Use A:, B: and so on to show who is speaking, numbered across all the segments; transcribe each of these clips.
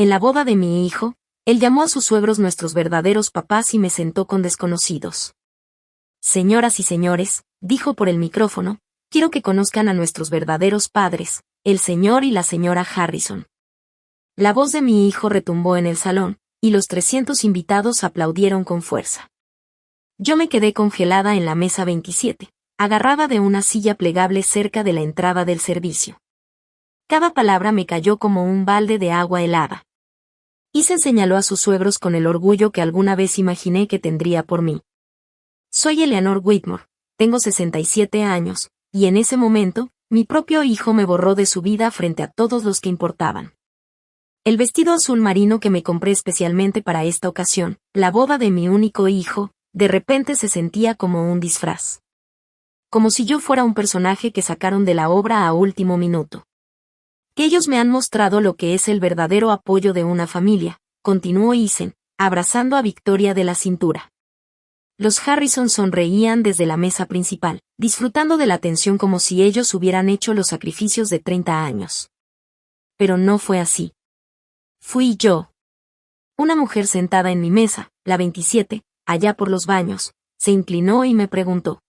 A: En la boda de mi hijo, él llamó a sus suegros nuestros verdaderos papás y me sentó con desconocidos. Señoras y señores, dijo por el micrófono, quiero que conozcan a nuestros verdaderos padres, el señor y la señora Harrison. La voz de mi hijo retumbó en el salón, y los 300 invitados aplaudieron con fuerza. Yo me quedé congelada en la mesa 27, agarrada de una silla plegable cerca de la entrada del servicio. Cada palabra me cayó como un balde de agua helada. Ethan señaló a sus suegros con el orgullo que alguna vez imaginé que tendría por mí. Soy Eleanor Whitmore, tengo 67 años, y en ese momento, mi propio hijo me borró de su vida frente a todos los que importaban. El vestido azul marino que me compré especialmente para esta ocasión, la boda de mi único hijo, de repente se sentía como un disfraz. Como si yo fuera un personaje que sacaron de la obra a último minuto. Que ellos me han mostrado lo que es el verdadero apoyo de una familia, continuó Ethan, abrazando a Victoria de la cintura. Los Harrison sonreían desde la mesa principal, disfrutando de la atención como si ellos hubieran hecho los sacrificios de 30 años. Pero no fue así. Fui yo. Una mujer sentada en mi mesa, la 27, allá por los baños, se inclinó y me preguntó.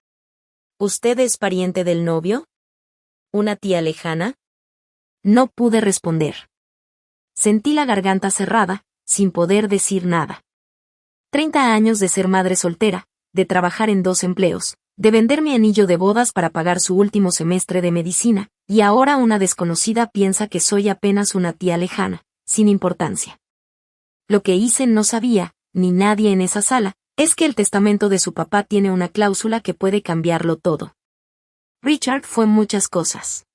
A: ¿Usted es pariente del novio? ¿Una tía lejana? No pude responder. Sentí la garganta cerrada, sin poder decir nada. 30 años de ser madre soltera, de trabajar en 2 empleos, de vender mi anillo de bodas para pagar su último semestre de medicina, y ahora una desconocida piensa que soy apenas una tía lejana, sin importancia. Lo que Ethan no sabía, ni nadie en esa sala, es que el testamento de su papá tiene una cláusula que puede cambiarlo todo. Richard fue muchas cosas.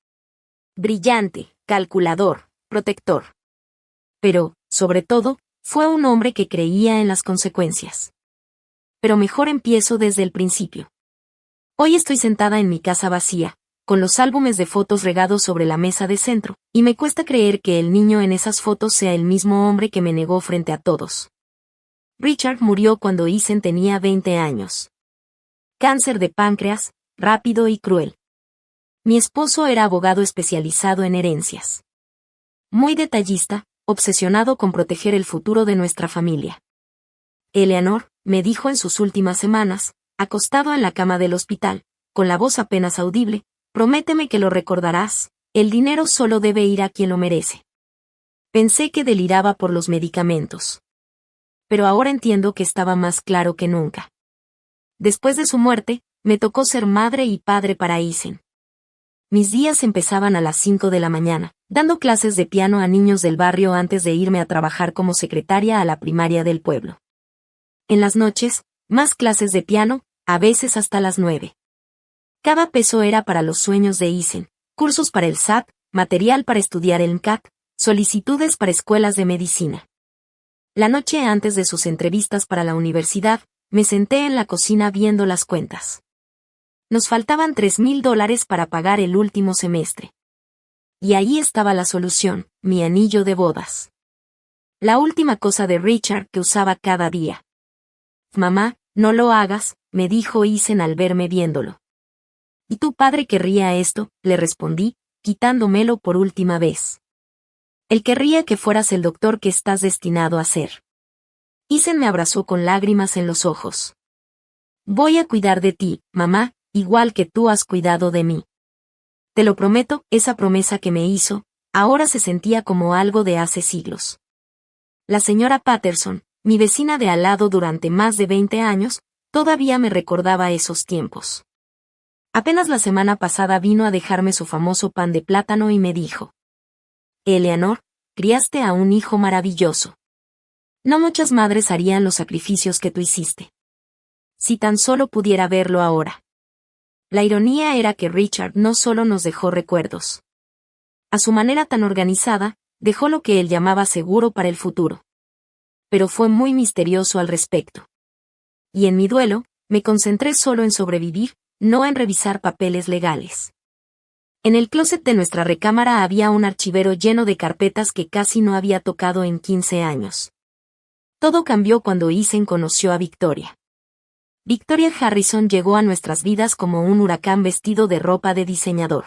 A: Brillante, calculador, protector. Pero, sobre todo, fue un hombre que creía en las consecuencias. Pero mejor empiezo desde el principio. Hoy estoy sentada en mi casa vacía, con los álbumes de fotos regados sobre la mesa de centro, y me cuesta creer que el niño en esas fotos sea el mismo hombre que me negó frente a todos. Richard murió cuando Ethan tenía 20 años. Cáncer de páncreas, rápido y cruel. Mi esposo era abogado especializado en herencias. Muy detallista, obsesionado con proteger el futuro de nuestra familia. Eleanor, me dijo en sus últimas semanas, acostado en la cama del hospital, con la voz apenas audible, prométeme que lo recordarás, el dinero solo debe ir a quien lo merece. Pensé que deliraba por los medicamentos. Pero ahora entiendo que estaba más claro que nunca. Después de su muerte, me tocó ser madre y padre para Ethan. Mis días empezaban a las 5 de la mañana, dando clases de piano a niños del barrio antes de irme a trabajar como secretaria a la primaria del pueblo. En las noches, más clases de piano, a veces hasta las 9. Cada peso era para los sueños de Ethan, cursos para el SAT, material para estudiar el MCAT, solicitudes para escuelas de medicina. La noche antes de sus entrevistas para la universidad, me senté en la cocina viendo las cuentas. Nos faltaban $3,000 para pagar el último semestre. Y ahí estaba la solución, mi anillo de bodas. La última cosa de Richard que usaba cada día. Mamá, no lo hagas, me dijo Ethan al verme viéndolo. ¿Y tu padre querría esto?, le respondí, quitándomelo por última vez. Él querría que fueras el doctor que estás destinado a ser. Ethan me abrazó con lágrimas en los ojos. Voy a cuidar de ti, mamá, igual que tú has cuidado de mí. Te lo prometo, esa promesa que me hizo, ahora se sentía como algo de hace siglos. La señora Patterson, mi vecina de al lado durante más de 20 años, todavía me recordaba esos tiempos. Apenas la semana pasada vino a dejarme su famoso pan de plátano y me dijo: Eleanor, criaste a un hijo maravilloso. No muchas madres harían los sacrificios que tú hiciste. Si tan solo pudiera verlo ahora. La ironía era que Richard no solo nos dejó recuerdos. A su manera tan organizada, dejó lo que él llamaba seguro para el futuro. Pero fue muy misterioso al respecto. Y en mi duelo, me concentré solo en sobrevivir, no en revisar papeles legales. En el closet de nuestra recámara había un archivero lleno de carpetas que casi no había tocado en 15 años. Todo cambió cuando Ethan conoció a Victoria. Victoria Harrison llegó a nuestras vidas como un huracán vestido de ropa de diseñador.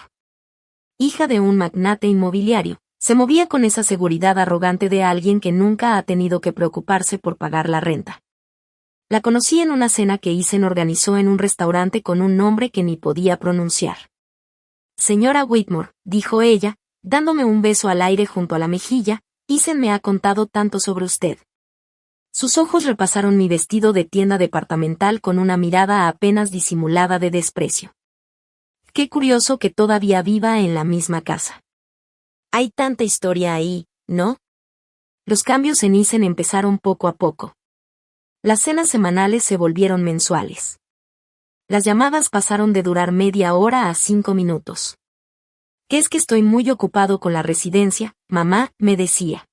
A: Hija de un magnate inmobiliario, Se movía con esa seguridad arrogante de alguien que nunca ha tenido que preocuparse por pagar la renta. La conocí en una cena que Ethan organizó en un restaurante con un nombre que ni podía pronunciar. Señora Whitmore, dijo ella, dándome un beso al aire junto a la mejilla, Ethan me ha contado tanto sobre usted. Sus ojos repasaron mi vestido de tienda departamental con una mirada apenas disimulada de desprecio. Qué curioso que todavía viva en la misma casa. Hay tanta historia ahí, ¿no? Los cambios en Ethan empezaron poco a poco. Las cenas semanales se volvieron mensuales. Las llamadas pasaron de durar media hora a 5 minutos. ¿Qué es que estoy muy ocupado con la residencia, mamá?, me decía.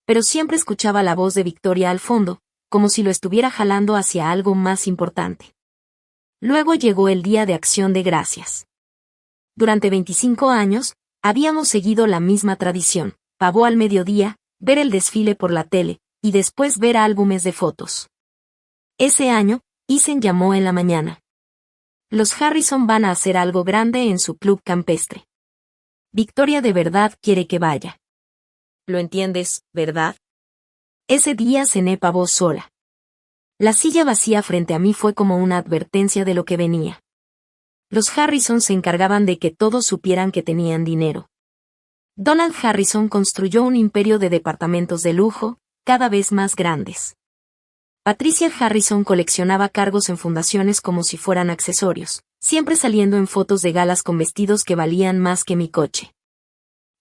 A: Pero siempre escuchaba la voz de Victoria al fondo, como si lo estuviera jalando hacia algo más importante. Luego llegó el Día de Acción de Gracias. Durante 25 años, habíamos seguido la misma tradición: pavo al mediodía, ver el desfile por la tele, y después ver álbumes de fotos. Ese año, Ethan llamó en la mañana. Los Harrison van a hacer algo grande en su club campestre. Victoria de verdad quiere que vaya. ¿Lo entiendes, verdad? Ese día cené pavo sola. La silla vacía frente a mí fue como una advertencia de lo que venía. Los Harrison se encargaban de que todos supieran que tenían dinero. Donald Harrison construyó un imperio de departamentos de lujo, cada vez más grandes. Patricia Harrison coleccionaba cargos en fundaciones como si fueran accesorios, siempre saliendo en fotos de galas con vestidos que valían más que mi coche.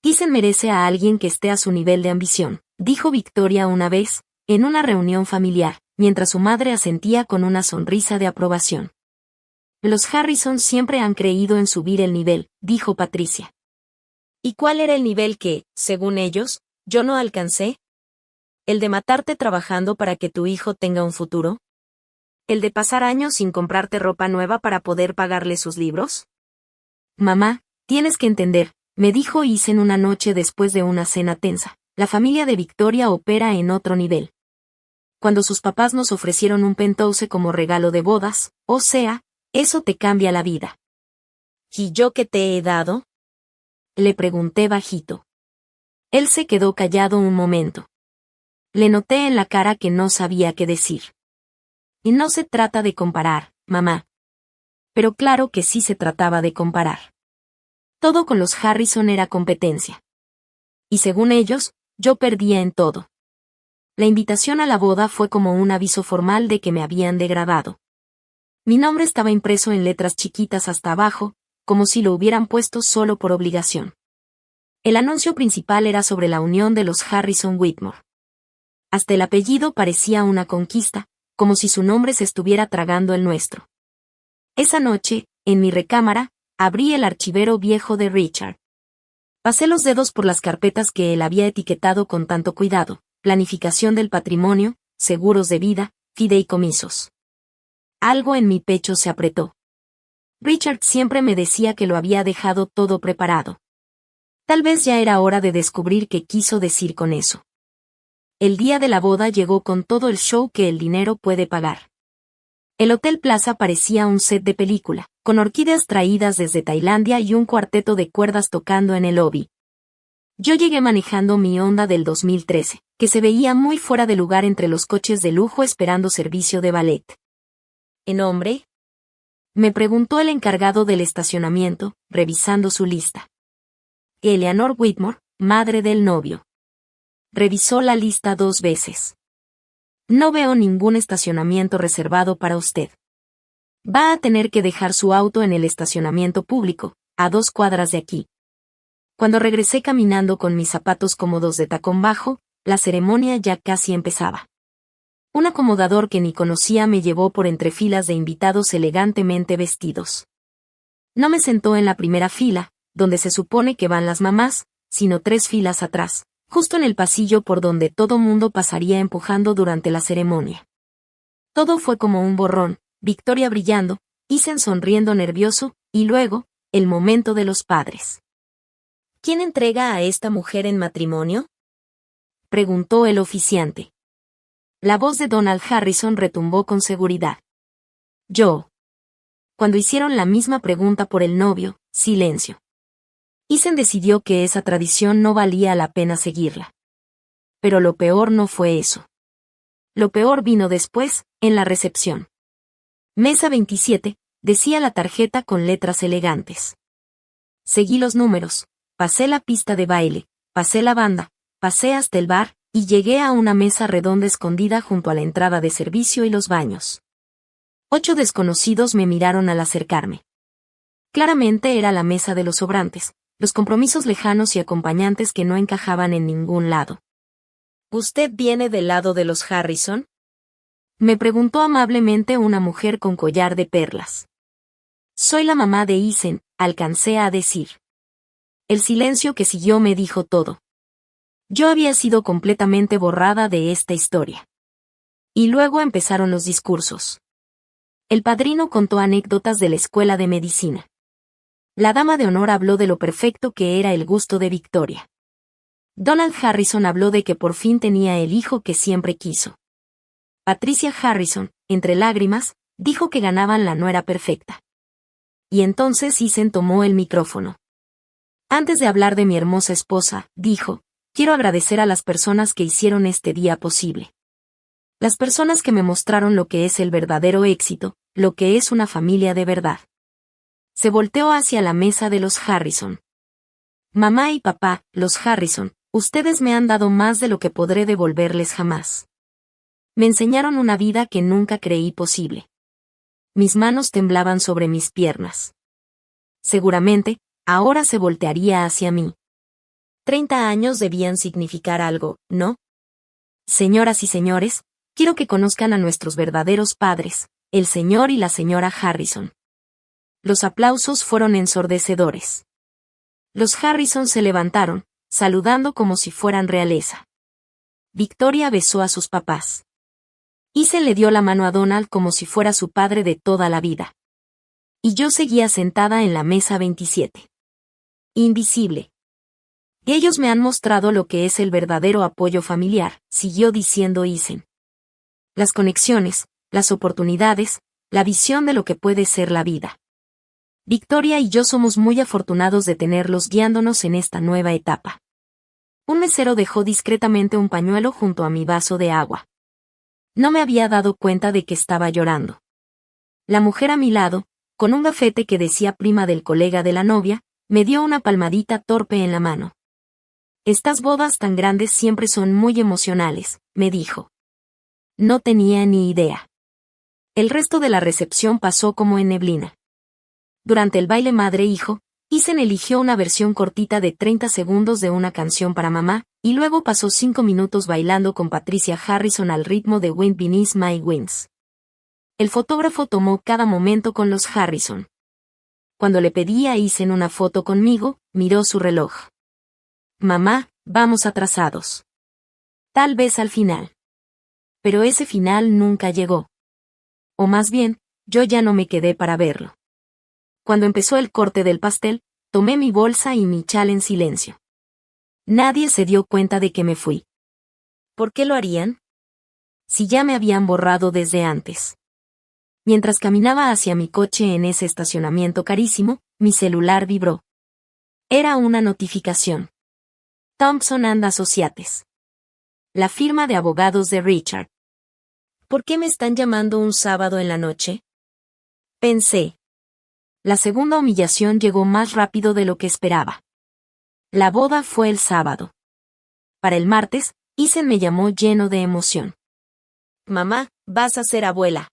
A: Ethan merece a alguien que esté a su nivel de ambición, dijo Victoria una vez, en una reunión familiar, mientras su madre asentía con una sonrisa de aprobación. Los Harrison siempre han creído en subir el nivel, dijo Patricia. ¿Y cuál era el nivel que, según ellos, yo no alcancé? ¿El de matarte trabajando para que tu hijo tenga un futuro? ¿El de pasar años sin comprarte ropa nueva para poder pagarle sus libros? Mamá, tienes que entender, me dijo Ethan una noche después de una cena tensa. La familia de Victoria opera en otro nivel. Cuando sus papás nos ofrecieron un penthouse como regalo de bodas, o sea, eso te cambia la vida. ¿Y yo qué te he dado?, le pregunté bajito. Él se quedó callado un momento. Le noté en la cara que no sabía qué decir. Y no se trata de comparar, mamá. Pero claro que sí se trataba de comparar. Todo con los Harrison era competencia. Y según ellos, yo perdía en todo. La invitación a la boda fue como un aviso formal de que me habían degradado. Mi nombre estaba impreso en letras chiquitas hasta abajo, como si lo hubieran puesto solo por obligación. El anuncio principal era sobre la unión de los Harrison Whitmore. Hasta el apellido parecía una conquista, como si su nombre se estuviera tragando el nuestro. Esa noche, en mi recámara, abrí el archivero viejo de Richard. Pasé los dedos por las carpetas que él había etiquetado con tanto cuidado: planificación del patrimonio, seguros de vida, fideicomisos. Algo en mi pecho se apretó. Richard siempre me decía que lo había dejado todo preparado. Tal vez ya era hora de descubrir qué quiso decir con eso. El día de la boda llegó con todo el show que el dinero puede pagar. El Hotel Plaza parecía un set de película, con orquídeas traídas desde Tailandia y un cuarteto de cuerdas tocando en el lobby. Yo llegué manejando mi Honda del 2013, que se veía muy fuera de lugar entre los coches de lujo esperando servicio de valet. ¿En nombre?, me preguntó el encargado del estacionamiento, revisando su lista. Eleanor Whitmore, madre del novio. Revisó la lista 2 veces. No veo ningún estacionamiento reservado para usted. Va a tener que dejar su auto en el estacionamiento público, a 2 cuadras de aquí. Cuando regresé caminando con mis zapatos cómodos de tacón bajo, la ceremonia ya casi empezaba. Un acomodador que ni conocía me llevó por entre filas de invitados elegantemente vestidos. No me sentó en la primera fila, donde se supone que van las mamás, sino 3 filas atrás, justo en el pasillo por donde todo mundo pasaría empujando durante la ceremonia. Todo fue como un borrón: Victoria brillando, Ethan sonriendo nervioso, y luego, el momento de los padres. ¿Quién entrega a esta mujer en matrimonio?, preguntó el oficiante. La voz de Donald Harrison retumbó con seguridad. Yo. Cuando hicieron la misma pregunta por el novio, silencio. Ethan decidió que esa tradición no valía la pena seguirla. Pero lo peor no fue eso. Lo peor vino después, en la recepción. Mesa 27, decía la tarjeta con letras elegantes. Seguí los números, pasé la pista de baile, pasé la banda, pasé hasta el bar, y llegué a una mesa redonda escondida junto a la entrada de servicio y los baños. 8 desconocidos me miraron al acercarme. Claramente era la mesa de los sobrantes, los compromisos lejanos y acompañantes que no encajaban en ningún lado. ¿Usted viene del lado de los Harrison? Me preguntó amablemente una mujer con collar de perlas. Soy la mamá de Ethan, alcancé a decir. El silencio que siguió me dijo todo. Yo había sido completamente borrada de esta historia. Y luego empezaron los discursos. El padrino contó anécdotas de la escuela de medicina. La dama de honor habló de lo perfecto que era el gusto de Victoria. Donald Harrison habló de que por fin tenía el hijo que siempre quiso. Patricia Harrison, entre lágrimas, dijo que ganaban la nuera perfecta. Y entonces Ethan tomó el micrófono. Antes de hablar de mi hermosa esposa, dijo, quiero agradecer a las personas que hicieron este día posible. Las personas que me mostraron lo que es el verdadero éxito, lo que es una familia de verdad. Se volteó hacia la mesa de los Harrison. Mamá y papá, los Harrison, ustedes me han dado más de lo que podré devolverles jamás. Me enseñaron una vida que nunca creí posible. Mis manos temblaban sobre mis piernas. Seguramente, ahora se voltearía hacia mí. 30 años debían significar algo, ¿no? Señoras y señores, quiero que conozcan a nuestros verdaderos padres, el señor y la señora Harrison. Los aplausos fueron ensordecedores. Los Harrison se levantaron, saludando como si fueran realeza. Victoria besó a sus papás. Ethan le dio la mano a Donald como si fuera su padre de toda la vida. Y yo seguía sentada en la mesa 27. Invisible. Ellos me han mostrado lo que es el verdadero apoyo familiar, siguió diciendo Ethan. Las conexiones, las oportunidades, la visión de lo que puede ser la vida. Victoria y yo somos muy afortunados de tenerlos guiándonos en esta nueva etapa. Un mesero dejó discretamente un pañuelo junto a mi vaso de agua. No me había dado cuenta de que estaba llorando. La mujer a mi lado, con un gafete que decía prima del colega de la novia, me dio una palmadita torpe en la mano. Estas bodas tan grandes siempre son muy emocionales, me dijo. No tenía ni idea. El resto de la recepción pasó como en neblina. Durante el baile madre-hijo, Ethan eligió una versión cortita de 30 segundos de una canción para mamá, y luego pasó 5 minutos bailando con Patricia Harrison al ritmo de Wind Beneath My Wings. El fotógrafo tomó cada momento con los Harrison. Cuando le pedí a Ethan una foto conmigo, miró su reloj. Mamá, vamos atrasados. Tal vez al final. Pero ese final nunca llegó. O más bien, yo ya no me quedé para verlo. Cuando empezó el corte del pastel, tomé mi bolsa y mi chal en silencio. Nadie se dio cuenta de que me fui. ¿Por qué lo harían? Si ya me habían borrado desde antes. Mientras caminaba hacia mi coche en ese estacionamiento carísimo, mi celular vibró. Era una notificación. Thompson and Associates. La firma de abogados de Richard. ¿Por qué me están llamando un sábado en la noche? Pensé. La segunda humillación llegó más rápido de lo que esperaba. La boda fue el sábado. Para el martes, Ethan me llamó lleno de emoción. Mamá, vas a ser abuela.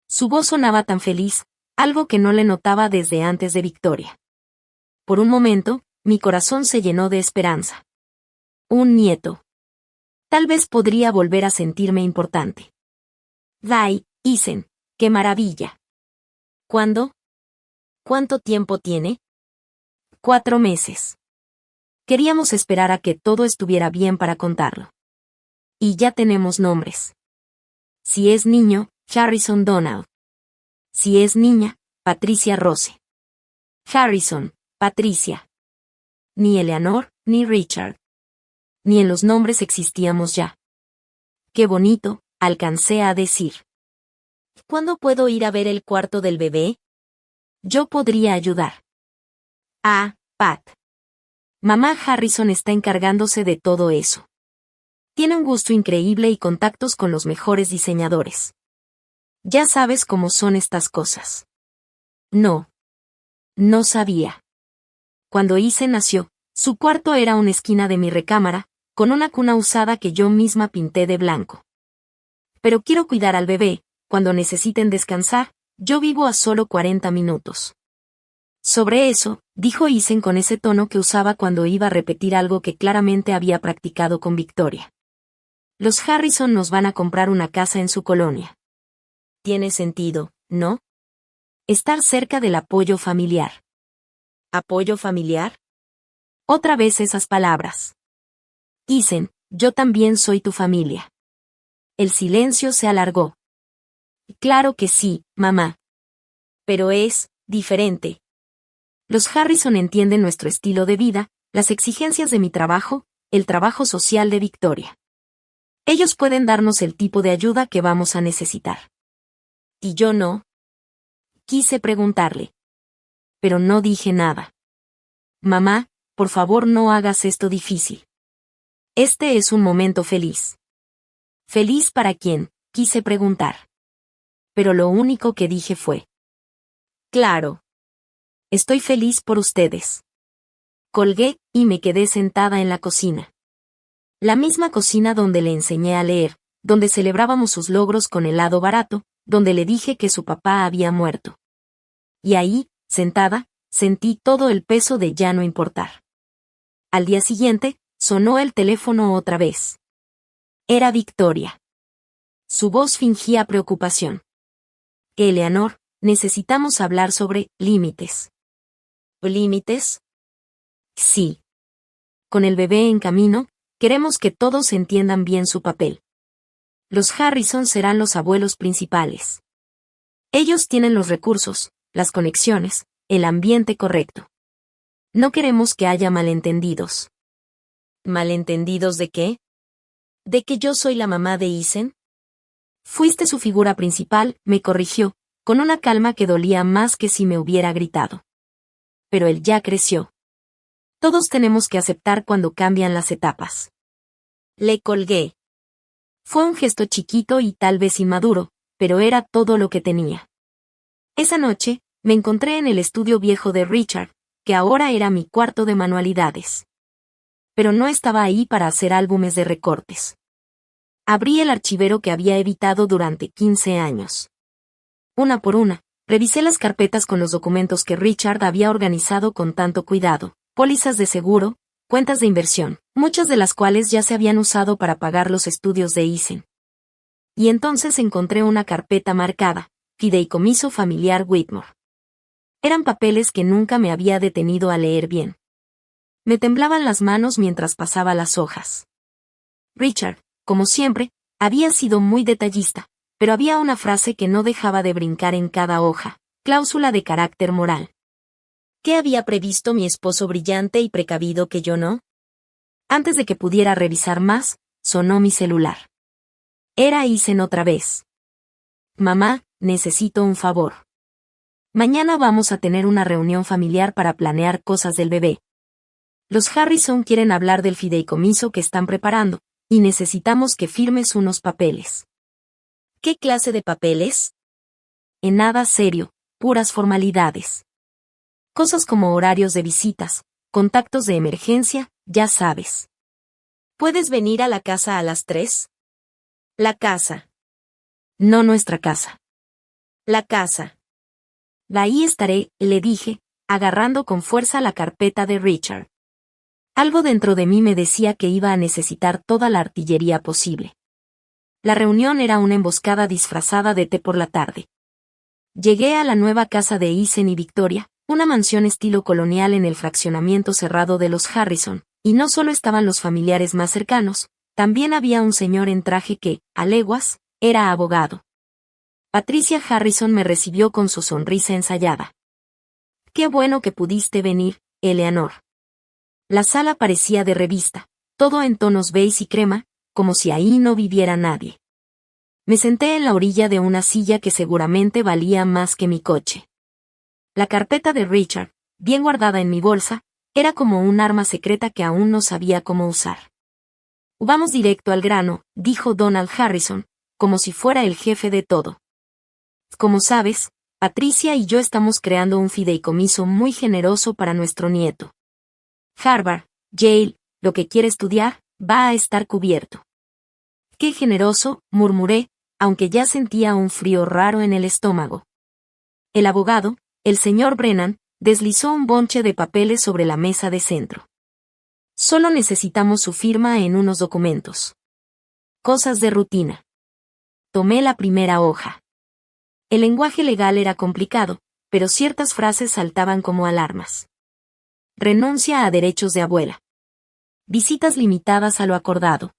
A: Su voz sonaba tan feliz, algo que no le notaba desde antes de Victoria. Por un momento, mi corazón se llenó de esperanza. Un nieto. Tal vez podría volver a sentirme importante. Vai, Ethan, qué maravilla. ¿Cuándo? ¿Cuánto tiempo tiene? 4 meses. Queríamos esperar a que todo estuviera bien para contarlo. Y ya tenemos nombres. Si es niño, Harrison Donald. Si es niña, Patricia Rose. Harrison, Patricia. Ni Eleanor, ni Richard. Ni en los nombres existíamos ya. Qué bonito, alcancé a decir. ¿Cuándo puedo ir a ver el cuarto del bebé? Yo podría ayudar. Ah, Pat. Mamá Harrison está encargándose de todo eso. Tiene un gusto increíble y contactos con los mejores diseñadores. Ya sabes cómo son estas cosas. No. No sabía. Cuando Ethan nació, su cuarto era una esquina de mi recámara, con una cuna usada que yo misma pinté de blanco. Pero quiero cuidar al bebé, cuando necesiten descansar, yo vivo a solo 40 minutos. Sobre eso, dijo Ethan con ese tono que usaba cuando iba a repetir algo que claramente había practicado con Victoria. Los Harrison nos van a comprar una casa en su colonia. Tiene sentido, ¿no? Estar cerca del apoyo familiar. ¿Apoyo familiar? Otra vez esas palabras. Ethan, yo también soy tu familia. El silencio se alargó. Claro que sí, mamá. Pero es diferente. Los Harrison entienden nuestro estilo de vida, las exigencias de mi trabajo, el trabajo social de Victoria. Ellos pueden darnos el tipo de ayuda que vamos a necesitar. ¿Y yo no? Quise preguntarle. Pero no dije nada. Mamá, por favor no hagas esto difícil. Este es un momento feliz. ¿Feliz para quién? Quise preguntar. Pero lo único que dije fue. Claro. Estoy feliz por ustedes. Colgué, y me quedé sentada en la cocina. La misma cocina donde le enseñé a leer, donde celebrábamos sus logros con helado barato, donde le dije que su papá había muerto. Y ahí, sentada, sentí todo el peso de ya no importar. Al día siguiente, sonó el teléfono otra vez. Era Victoria. Su voz fingía preocupación. Eleanor, necesitamos hablar sobre límites. ¿Límites? Sí. Con el bebé en camino, queremos que todos entiendan bien su papel. Los Harrison serán los abuelos principales. Ellos tienen los recursos, las conexiones, el ambiente correcto. No queremos que haya malentendidos. ¿Malentendidos de qué? ¿De que yo soy la mamá de Ethan? Fuiste su figura principal, me corrigió, con una calma que dolía más que si me hubiera gritado. Pero él ya creció. Todos tenemos que aceptar cuando cambian las etapas. Le colgué. Fue un gesto chiquito y tal vez inmaduro, pero era todo lo que tenía. Esa noche, me encontré en el estudio viejo de Richard, que ahora era mi cuarto de manualidades. Pero no estaba ahí para hacer álbumes de recortes. Abrí el archivero que había evitado durante 15 años. Una por una, revisé las carpetas con los documentos que Richard había organizado con tanto cuidado, pólizas de seguro, cuentas de inversión, muchas de las cuales ya se habían usado para pagar los estudios de Ethan. Y entonces encontré una carpeta marcada, Fideicomiso Familiar Whitmore. Eran papeles que nunca me había detenido a leer bien. Me temblaban las manos mientras pasaba las hojas. Richard, como siempre, había sido muy detallista, pero había una frase que no dejaba de brincar en cada hoja, cláusula de carácter moral. ¿Qué había previsto mi esposo brillante y precavido que yo no? Antes de que pudiera revisar más, sonó mi celular. Era Ethan otra vez. Mamá, necesito un favor. Mañana vamos a tener una reunión familiar para planear cosas del bebé. Los Harrison quieren hablar del fideicomiso que están preparando, y necesitamos que firmes unos papeles. ¿Qué clase de papeles? En nada serio, puras formalidades. Cosas como horarios de visitas, contactos de emergencia, ya sabes. ¿Puedes venir a la casa a las 3? La casa. No nuestra casa. La casa. Ahí estaré, le dije, agarrando con fuerza la carpeta de Richard. Algo dentro de mí me decía que iba a necesitar toda la artillería posible. La reunión era una emboscada disfrazada de té por la tarde. Llegué a la nueva casa de Ethan y Victoria, una mansión estilo colonial en el fraccionamiento cerrado de los Harrison, y no solo estaban los familiares más cercanos, también había un señor en traje que, a leguas, era abogado. Patricia Harrison me recibió con su sonrisa ensayada. Qué bueno que pudiste venir, Eleanor. La sala parecía de revista, todo en tonos beige y crema, como si ahí no viviera nadie. Me senté en la orilla de una silla que seguramente valía más que mi coche. La carpeta de Richard, bien guardada en mi bolsa, Era como un arma secreta que aún no sabía cómo usar. Vamos directo al grano, dijo Donald Harrison, como si fuera el jefe de todo. Como sabes, Patricia y yo estamos creando un fideicomiso muy generoso para nuestro nieto. Harvard, Yale, lo que quiere estudiar, va a estar cubierto. Qué generoso, murmuré, aunque ya sentía un frío raro en el estómago. El abogado, el señor Brennan, deslizó un bonche de papeles sobre la mesa de centro. Solo necesitamos su firma en unos documentos. Cosas de rutina. Tomé la primera hoja. El lenguaje legal era complicado, pero ciertas frases saltaban como alarmas. Renuncia a derechos de abuela. Visitas limitadas a lo acordado.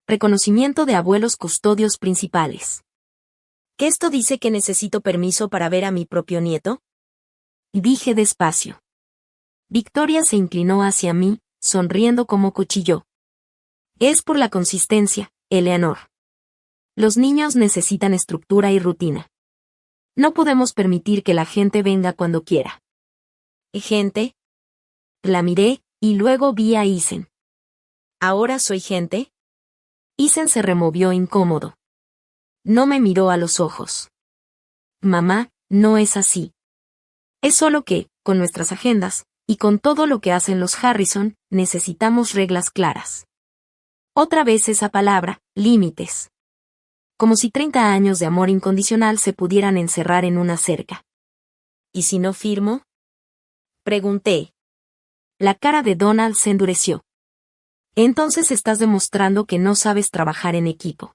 A: Reconocimiento de abuelos custodios principales. ¿Qué esto dice que necesito permiso para ver a mi propio nieto? Dije despacio. Victoria se inclinó hacia mí, sonriendo como cuchilló. Es por la consistencia, Eleanor. Los niños necesitan estructura y rutina. No podemos permitir que la gente venga cuando quiera. ¿Gente? La miré, y luego vi a Isen. ¿Ahora soy gente? Isen se removió incómodo. No me miró a los ojos. Mamá, no es así. Es solo que, con nuestras agendas, y con todo lo que hacen los Harrison, necesitamos reglas claras. Otra vez esa palabra, límites. Como si 30 años de amor incondicional se pudieran encerrar en una cerca. ¿Y si no firmo? Pregunté. La cara de Donald se endureció. Entonces estás demostrando que no sabes trabajar en equipo.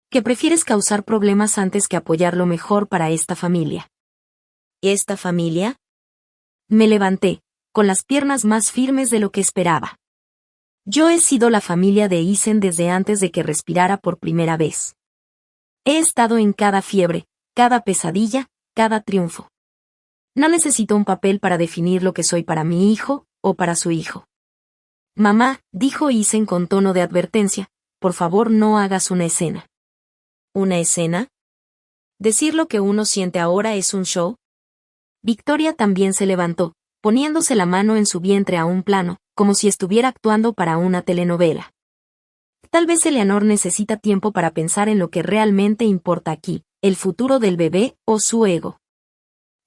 A: Que prefieres causar problemas antes que apoyar lo mejor para esta familia. ¿Esta familia? Me levanté, con las piernas más firmes de lo que esperaba. Yo he sido la familia de Isen desde antes de que respirara por primera vez. He estado en cada fiebre, cada pesadilla, cada triunfo. No necesito un papel para definir lo que soy para mi hijo, o para su hijo. Mamá, dijo Isen con tono de advertencia, por favor no hagas una escena. ¿Una escena? ¿Decir lo que uno siente ahora es un show? Victoria también se levantó, poniéndose la mano en su vientre a un plano, como si estuviera actuando para una telenovela. Tal vez Eleanor necesita tiempo para pensar en lo que realmente importa aquí, el futuro del bebé o su ego.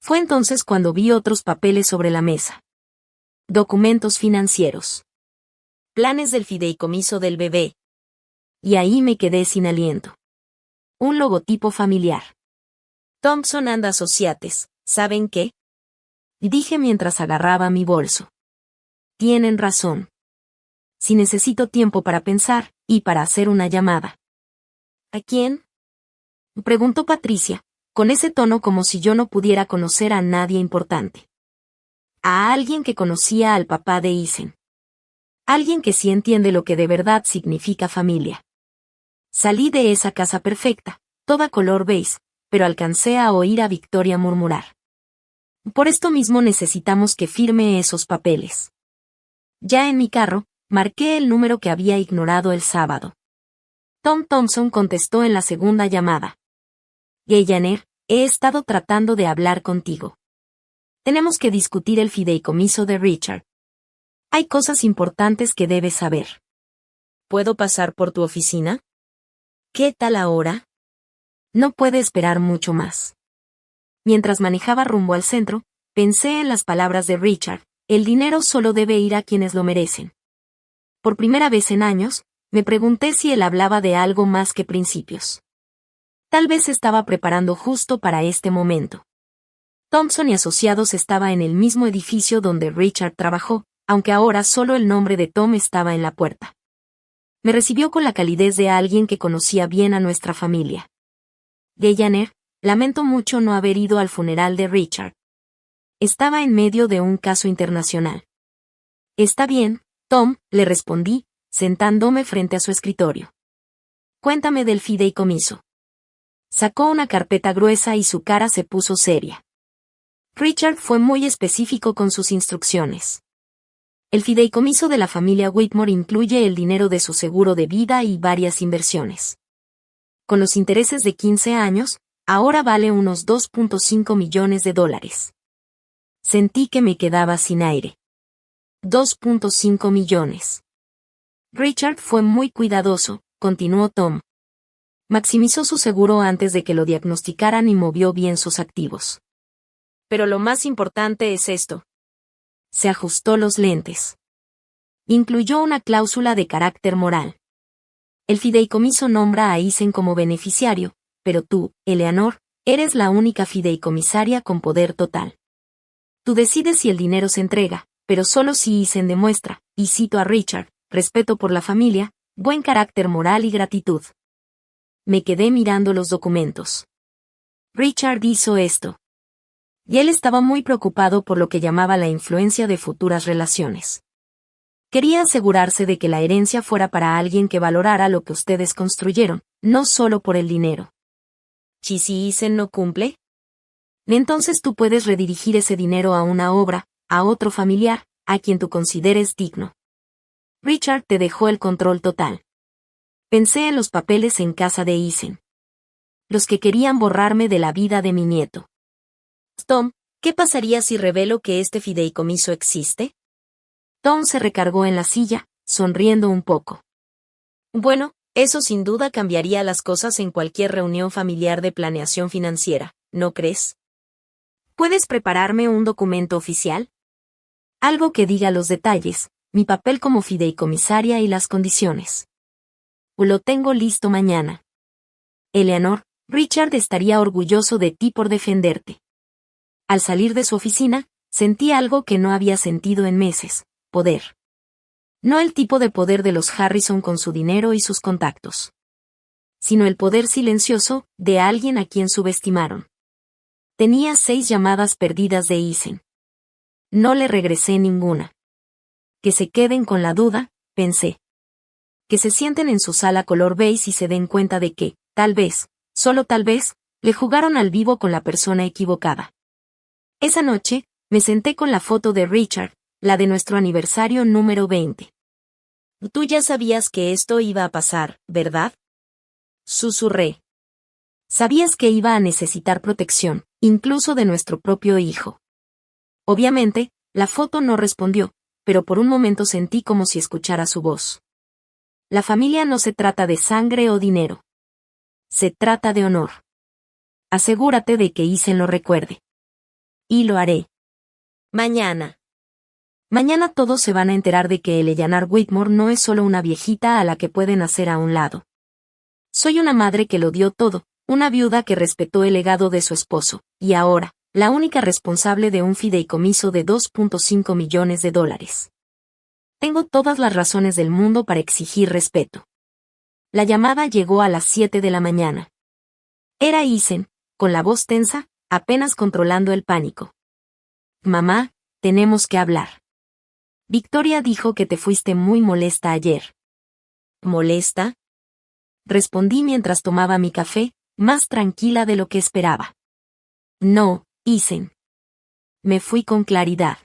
A: Fue entonces cuando vi otros papeles sobre la mesa. Documentos financieros. Planes del fideicomiso del bebé. Y ahí me quedé sin aliento. Un logotipo familiar. Thompson and Associates, ¿saben qué? Dije mientras agarraba mi bolso. Tienen razón. Si necesito tiempo para pensar, y para hacer una llamada. ¿A quién? Preguntó Patricia, con ese tono como si yo no pudiera conocer a nadie importante. A alguien que conocía al papá de Isen. Alguien que sí entiende lo que de verdad significa familia. Salí de esa casa perfecta, toda color beige, pero alcancé a oír a Victoria murmurar. Por esto mismo necesitamos que firme esos papeles. Ya en mi carro, marqué el número que había ignorado el sábado. Tom Thompson contestó en la segunda llamada. Eleanor, he estado tratando de hablar contigo. Tenemos que discutir el fideicomiso de Richard. Hay cosas importantes que debes saber. ¿Puedo pasar por tu oficina? ¿Qué tal ahora? No puede esperar mucho más. Mientras manejaba rumbo al centro, pensé en las palabras de Richard, el dinero solo debe ir a quienes lo merecen. Por primera vez en años, me pregunté si él hablaba de algo más que principios. Tal vez estaba preparando justo para este momento. Thompson y Asociados estaba en el mismo edificio donde Richard trabajó, aunque ahora solo el nombre de Tom estaba en la puerta. Me recibió con la calidez de alguien que conocía bien a nuestra familia. Eleanor, lamento mucho no haber ido al funeral de Richard. Estaba en medio de un caso internacional. Está bien, Tom, le respondí, sentándome frente a su escritorio. Cuéntame del fideicomiso. Sacó una carpeta gruesa y su cara se puso seria. Richard fue muy específico con sus instrucciones. El fideicomiso de la familia Whitmore incluye el dinero de su seguro de vida y varias inversiones. Con los intereses de 15 años, ahora vale unos $2.5 millones. Sentí que me quedaba sin aire. 2.5 millones. Richard fue muy cuidadoso, continuó Tom. Maximizó su seguro antes de que lo diagnosticaran y movió bien sus activos. Pero lo más importante es esto. Se ajustó los lentes. Incluyó una cláusula de carácter moral. El fideicomiso nombra a Eisen como beneficiario, pero tú, Eleanor, eres la única fideicomisaria con poder total. Tú decides si el dinero se entrega, pero solo si Eisen demuestra, y cito a Richard, respeto por la familia, buen carácter moral y gratitud. Me quedé mirando los documentos. Richard hizo esto. Y él estaba muy preocupado por lo que llamaba la influencia de futuras relaciones. Quería asegurarse de que la herencia fuera para alguien que valorara lo que ustedes construyeron, no solo por el dinero. ¿Y si Eisen no cumple? Entonces tú puedes redirigir ese dinero a una obra, a otro familiar, a quien tú consideres digno. Richard te dejó el control total. Pensé en los papeles en casa de Eisen. Los que querían borrarme de la vida de mi nieto. Tom, ¿qué pasaría si revelo que este fideicomiso existe? Tom se recargó en la silla, sonriendo un poco. Bueno, eso sin duda cambiaría las cosas en cualquier reunión familiar de planeación financiera, ¿no crees? ¿Puedes prepararme un documento oficial? Algo que diga los detalles, mi papel como fideicomisaria y las condiciones. Lo tengo listo mañana. Eleanor, Richard estaría orgulloso de ti por defenderte. Al salir de su oficina, sentí algo que no había sentido en meses, poder. No el tipo de poder de los Harrison con su dinero y sus contactos, sino el poder silencioso de alguien a quien subestimaron. Tenía 6 llamadas perdidas de Eisen. No le regresé ninguna. Que se queden con la duda, pensé. Que se sienten en su sala color beige y se den cuenta de que, tal vez, solo tal vez, le jugaron al vivo con la persona equivocada. Esa noche, me senté con la foto de Richard, la de nuestro aniversario número 20. Tú ya sabías que esto iba a pasar, ¿verdad? Susurré. Sabías que iba a necesitar protección, incluso de nuestro propio hijo. Obviamente, la foto no respondió, pero por un momento sentí como si escuchara su voz. La familia no se trata de sangre o dinero. Se trata de honor. Asegúrate de que Eisen lo recuerde. Y lo haré. Mañana. Mañana todos se van a enterar de que Eleanor Whitmore no es solo una viejita a la que pueden hacer a un lado. Soy una madre que lo dio todo, una viuda que respetó el legado de su esposo, y ahora, la única responsable de un fideicomiso de 2.5 millones de dólares. Tengo todas las razones del mundo para exigir respeto. La llamada llegó a las 7 de la mañana. Era Eisen, con la voz tensa, apenas controlando el pánico. Mamá, tenemos que hablar. Victoria dijo que te fuiste muy molesta ayer. ¿Molesta? Respondí mientras tomaba mi café, más tranquila de lo que esperaba. No, Eisen. Me fui con claridad.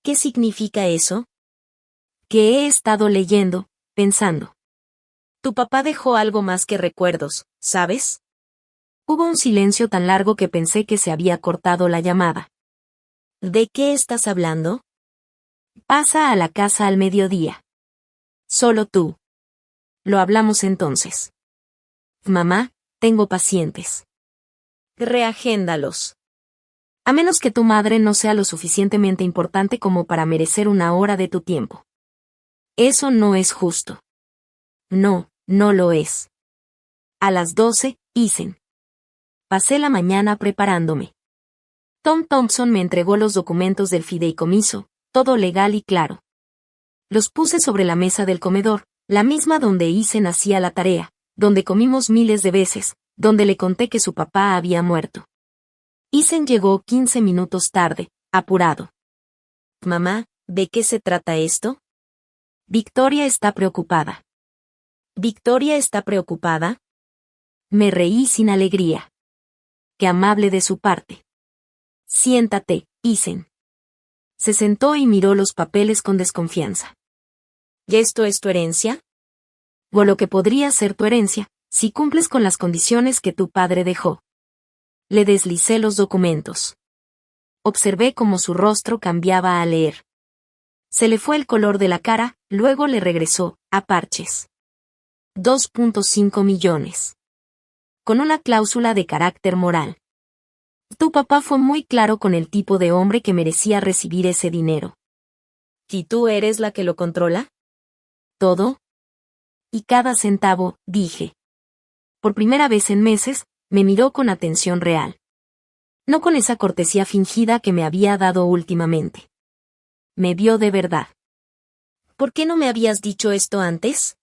A: ¿Qué significa eso? Que he estado leyendo, pensando. Tu papá dejó algo más que recuerdos, ¿sabes? Hubo un silencio tan largo que pensé que se había cortado la llamada. ¿De qué estás hablando? Pasa a la casa al mediodía. Solo tú. Lo hablamos entonces. Mamá, tengo pacientes. Reagéndalos. A menos que tu madre no sea lo suficientemente importante como para merecer una hora de tu tiempo. Eso no es justo. No, no lo es. A las 12, Eisen. Pasé la mañana preparándome. Tom Thompson me entregó los documentos del fideicomiso, todo legal y claro. Los puse sobre la mesa del comedor, la misma donde Eisen hacía la tarea, donde comimos miles de veces, donde le conté que su papá había muerto. Eisen llegó 15 minutos tarde, apurado. Mamá, ¿de qué se trata esto? Victoria está preocupada. ¿Victoria está preocupada? Me reí sin alegría. Qué amable de su parte. Siéntate, Eisen. Se sentó y miró los papeles con desconfianza. ¿Y esto es tu herencia? O lo que podría ser tu herencia, si cumples con las condiciones que tu padre dejó. Le deslicé los documentos. Observé cómo su rostro cambiaba al leer. Se le fue el color de la cara, luego le regresó, a parches. 2.5 millones. Con una cláusula de carácter moral. Tu papá fue muy claro con el tipo de hombre que merecía recibir ese dinero. ¿Y tú eres la que lo controla? ¿Todo? Y cada centavo, dije. Por primera vez en meses, me miró con atención real. No con esa cortesía fingida que me había dado últimamente. Me vio de verdad. ¿Por qué no me habías dicho esto antes?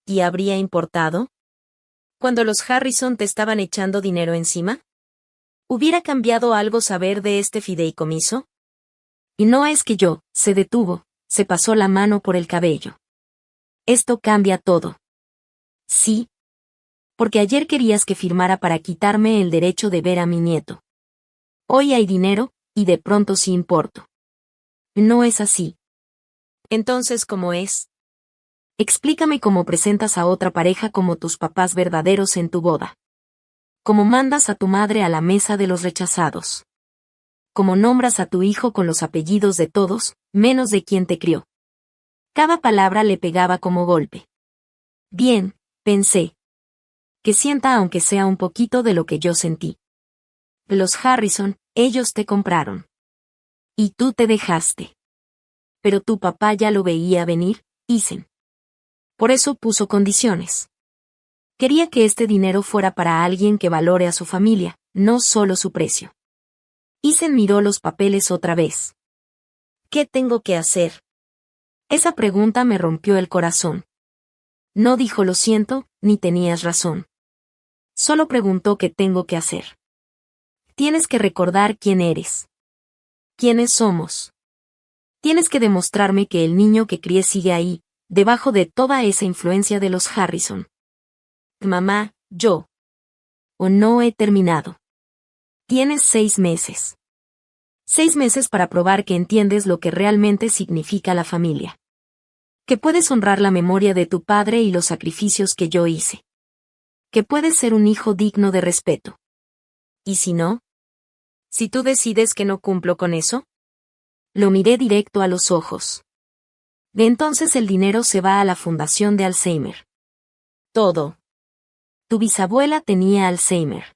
A: ¿Y habría importado? ¿Cuando los Harrison te estaban echando dinero encima? ¿Hubiera cambiado algo saber de este fideicomiso? Y no es que yo, se detuvo, se pasó la mano por el cabello. Esto cambia todo. Sí. Porque ayer querías que firmara para quitarme el derecho de ver a mi nieto. Hoy hay dinero, y de pronto sí importo. No es así. Entonces, ¿cómo es? Explícame cómo presentas a otra pareja como tus papás verdaderos en tu boda. Cómo mandas a tu madre a la mesa de los rechazados. Cómo nombras a tu hijo con los apellidos de todos, menos de quien te crió. Cada palabra le pegaba como golpe. Bien, pensé. Que sienta aunque sea un poquito de lo que yo sentí. Los Harrison, ellos te compraron. Y tú te dejaste. Pero tu papá ya lo veía venir, Isen. Por eso puso condiciones. Quería que este dinero fuera para alguien que valore a su familia, no solo su precio. Isen miró los papeles otra vez. ¿Qué tengo que hacer? Esa pregunta me rompió el corazón. No dijo lo siento, ni tenías razón. Solo preguntó qué tengo que hacer. Tienes que recordar quién eres. ¿Quiénes somos? Tienes que demostrarme que el niño que crié sigue ahí, debajo de toda esa influencia de los Harrison. Mamá, yo. O no he terminado. Tienes 6 meses. 6 meses para probar que entiendes lo que realmente significa la familia. Que puedes honrar la memoria de tu padre y los sacrificios que yo hice. Que puedes ser un hijo digno de respeto. ¿Y si no? ¿Si tú decides que no cumplo con eso? Lo miré directo a los ojos. De entonces el dinero se va a la fundación de Alzheimer. Todo. Tu bisabuela tenía Alzheimer.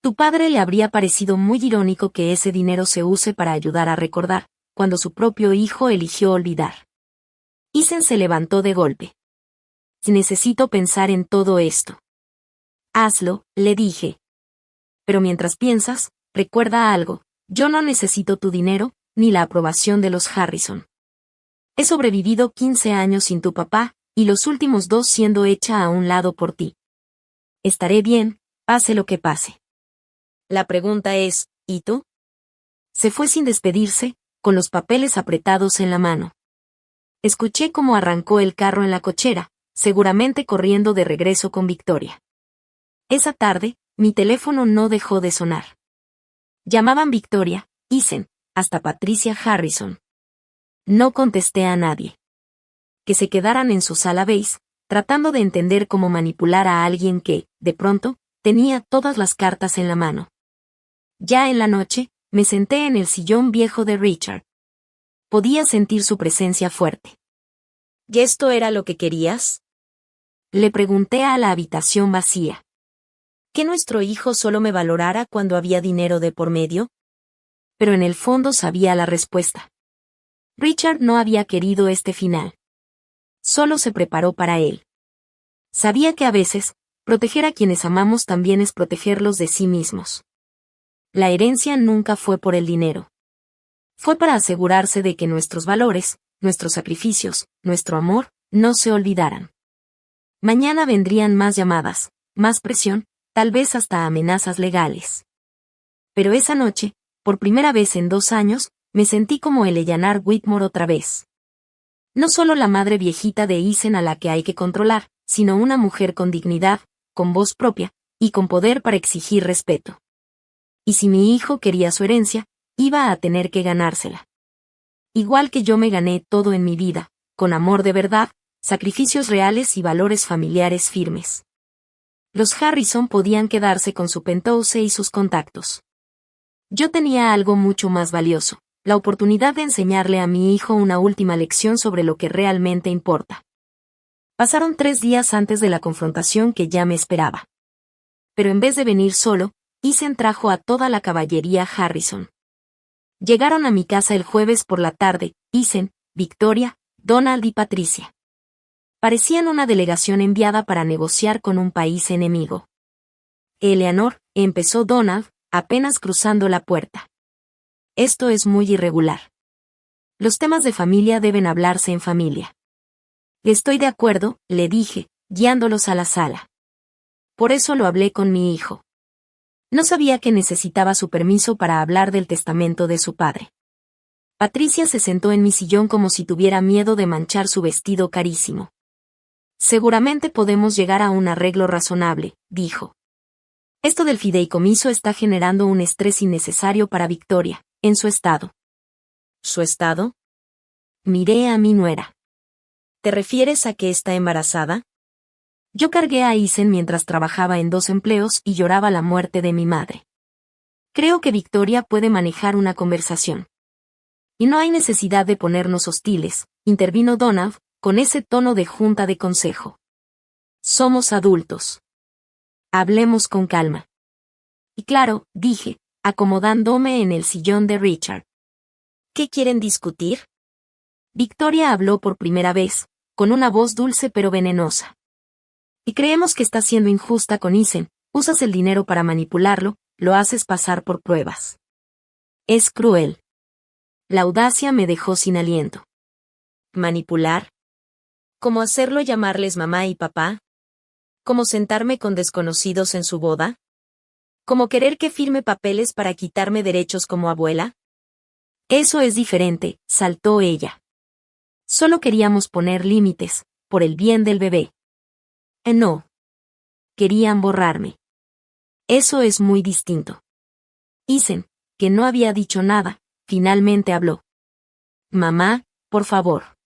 A: Tu padre le habría parecido muy irónico que ese dinero se use para ayudar a recordar, cuando su propio hijo eligió olvidar. Isen se levantó de golpe. Necesito pensar en todo esto. Hazlo, le dije. Pero mientras piensas, recuerda algo, yo no necesito tu dinero, ni la aprobación de los Harrison. He sobrevivido 15 años sin tu papá, y los últimos 2 siendo hecha a un lado por ti. Estaré bien, pase lo que pase. La pregunta es, ¿y tú? Se fue sin despedirse, con los papeles apretados en la mano. Escuché cómo arrancó el carro en la cochera, seguramente corriendo de regreso con Victoria. Esa tarde, mi teléfono no dejó de sonar. Llamaban Victoria, Isen, hasta Patricia Harrison. No contesté a nadie. Que se quedaran en su sala beige, tratando de entender cómo manipular a alguien que, de pronto, tenía todas las cartas en la mano. Ya en la noche, me senté en el sillón viejo de Richard. Podía sentir su presencia fuerte. ¿Y esto era lo que querías? Le pregunté a la habitación vacía. ¿Que nuestro hijo solo me valorara cuando había dinero de por medio? Pero en el fondo sabía la respuesta. Richard no había querido este final. Solo se preparó para él. Sabía que a veces, proteger a quienes amamos también es protegerlos de sí mismos. La herencia nunca fue por el dinero. Fue para asegurarse de que nuestros valores, nuestros sacrificios, nuestro amor, no se olvidaran. Mañana vendrían más llamadas, más presión, tal vez hasta amenazas legales. Pero esa noche, por primera vez en 2 años, me sentí como Eleanor Whitmore otra vez. No solo la madre viejita de Isen a la que hay que controlar, sino una mujer con dignidad, con voz propia, y con poder para exigir respeto. Y si mi hijo quería su herencia, iba a tener que ganársela. Igual que yo me gané todo en mi vida, con amor de verdad, sacrificios reales y valores familiares firmes. Los Harrison podían quedarse con su penthouse y sus contactos. Yo tenía algo mucho más valioso, La oportunidad de enseñarle a mi hijo una última lección sobre lo que realmente importa. Pasaron 3 días antes de la confrontación que ya me esperaba. Pero en vez de venir solo, Ethan trajo a toda la caballería Harrison. Llegaron a mi casa el jueves por la tarde, Ethan, Victoria, Donald y Patricia. Parecían una delegación enviada para negociar con un país enemigo. Eleanor, empezó Donald, apenas cruzando la puerta. Esto es muy irregular. Los temas de familia deben hablarse en familia. Estoy de acuerdo, le dije, guiándolos a la sala. Por eso lo hablé con mi hijo. No sabía que necesitaba su permiso para hablar del testamento de su padre. Patricia se sentó en mi sillón como si tuviera miedo de manchar su vestido carísimo. Seguramente podemos llegar a un arreglo razonable, dijo. Esto del fideicomiso está generando un estrés innecesario para Victoria, en su estado. ¿Su estado? Miré a mi nuera. ¿Te refieres a que está embarazada? Yo cargué a Ethan mientras trabajaba en 2 empleos y lloraba la muerte de mi madre. Creo que Victoria puede manejar una conversación. Y no hay necesidad de ponernos hostiles, intervino Donald, con ese tono de junta de consejo. Somos adultos. Hablemos con calma. Y claro, dije, acomodándome en el sillón de Richard. ¿Qué quieren discutir? Victoria habló por primera vez, con una voz dulce pero venenosa. Y creemos que estás siendo injusta con Ethan, usas el dinero para manipularlo, lo haces pasar por pruebas. Es cruel. La audacia me dejó sin aliento. ¿Manipular? ¿Cómo hacerlo llamarles mamá y papá? ¿Cómo sentarme con desconocidos en su boda? ¿Cómo querer que firme papeles para quitarme derechos como abuela? Eso es diferente, saltó ella. Solo queríamos poner límites, por el bien del bebé. No. Querían borrarme. Eso es muy distinto. Ethan, que no había dicho nada, finalmente habló. Mamá, por favor.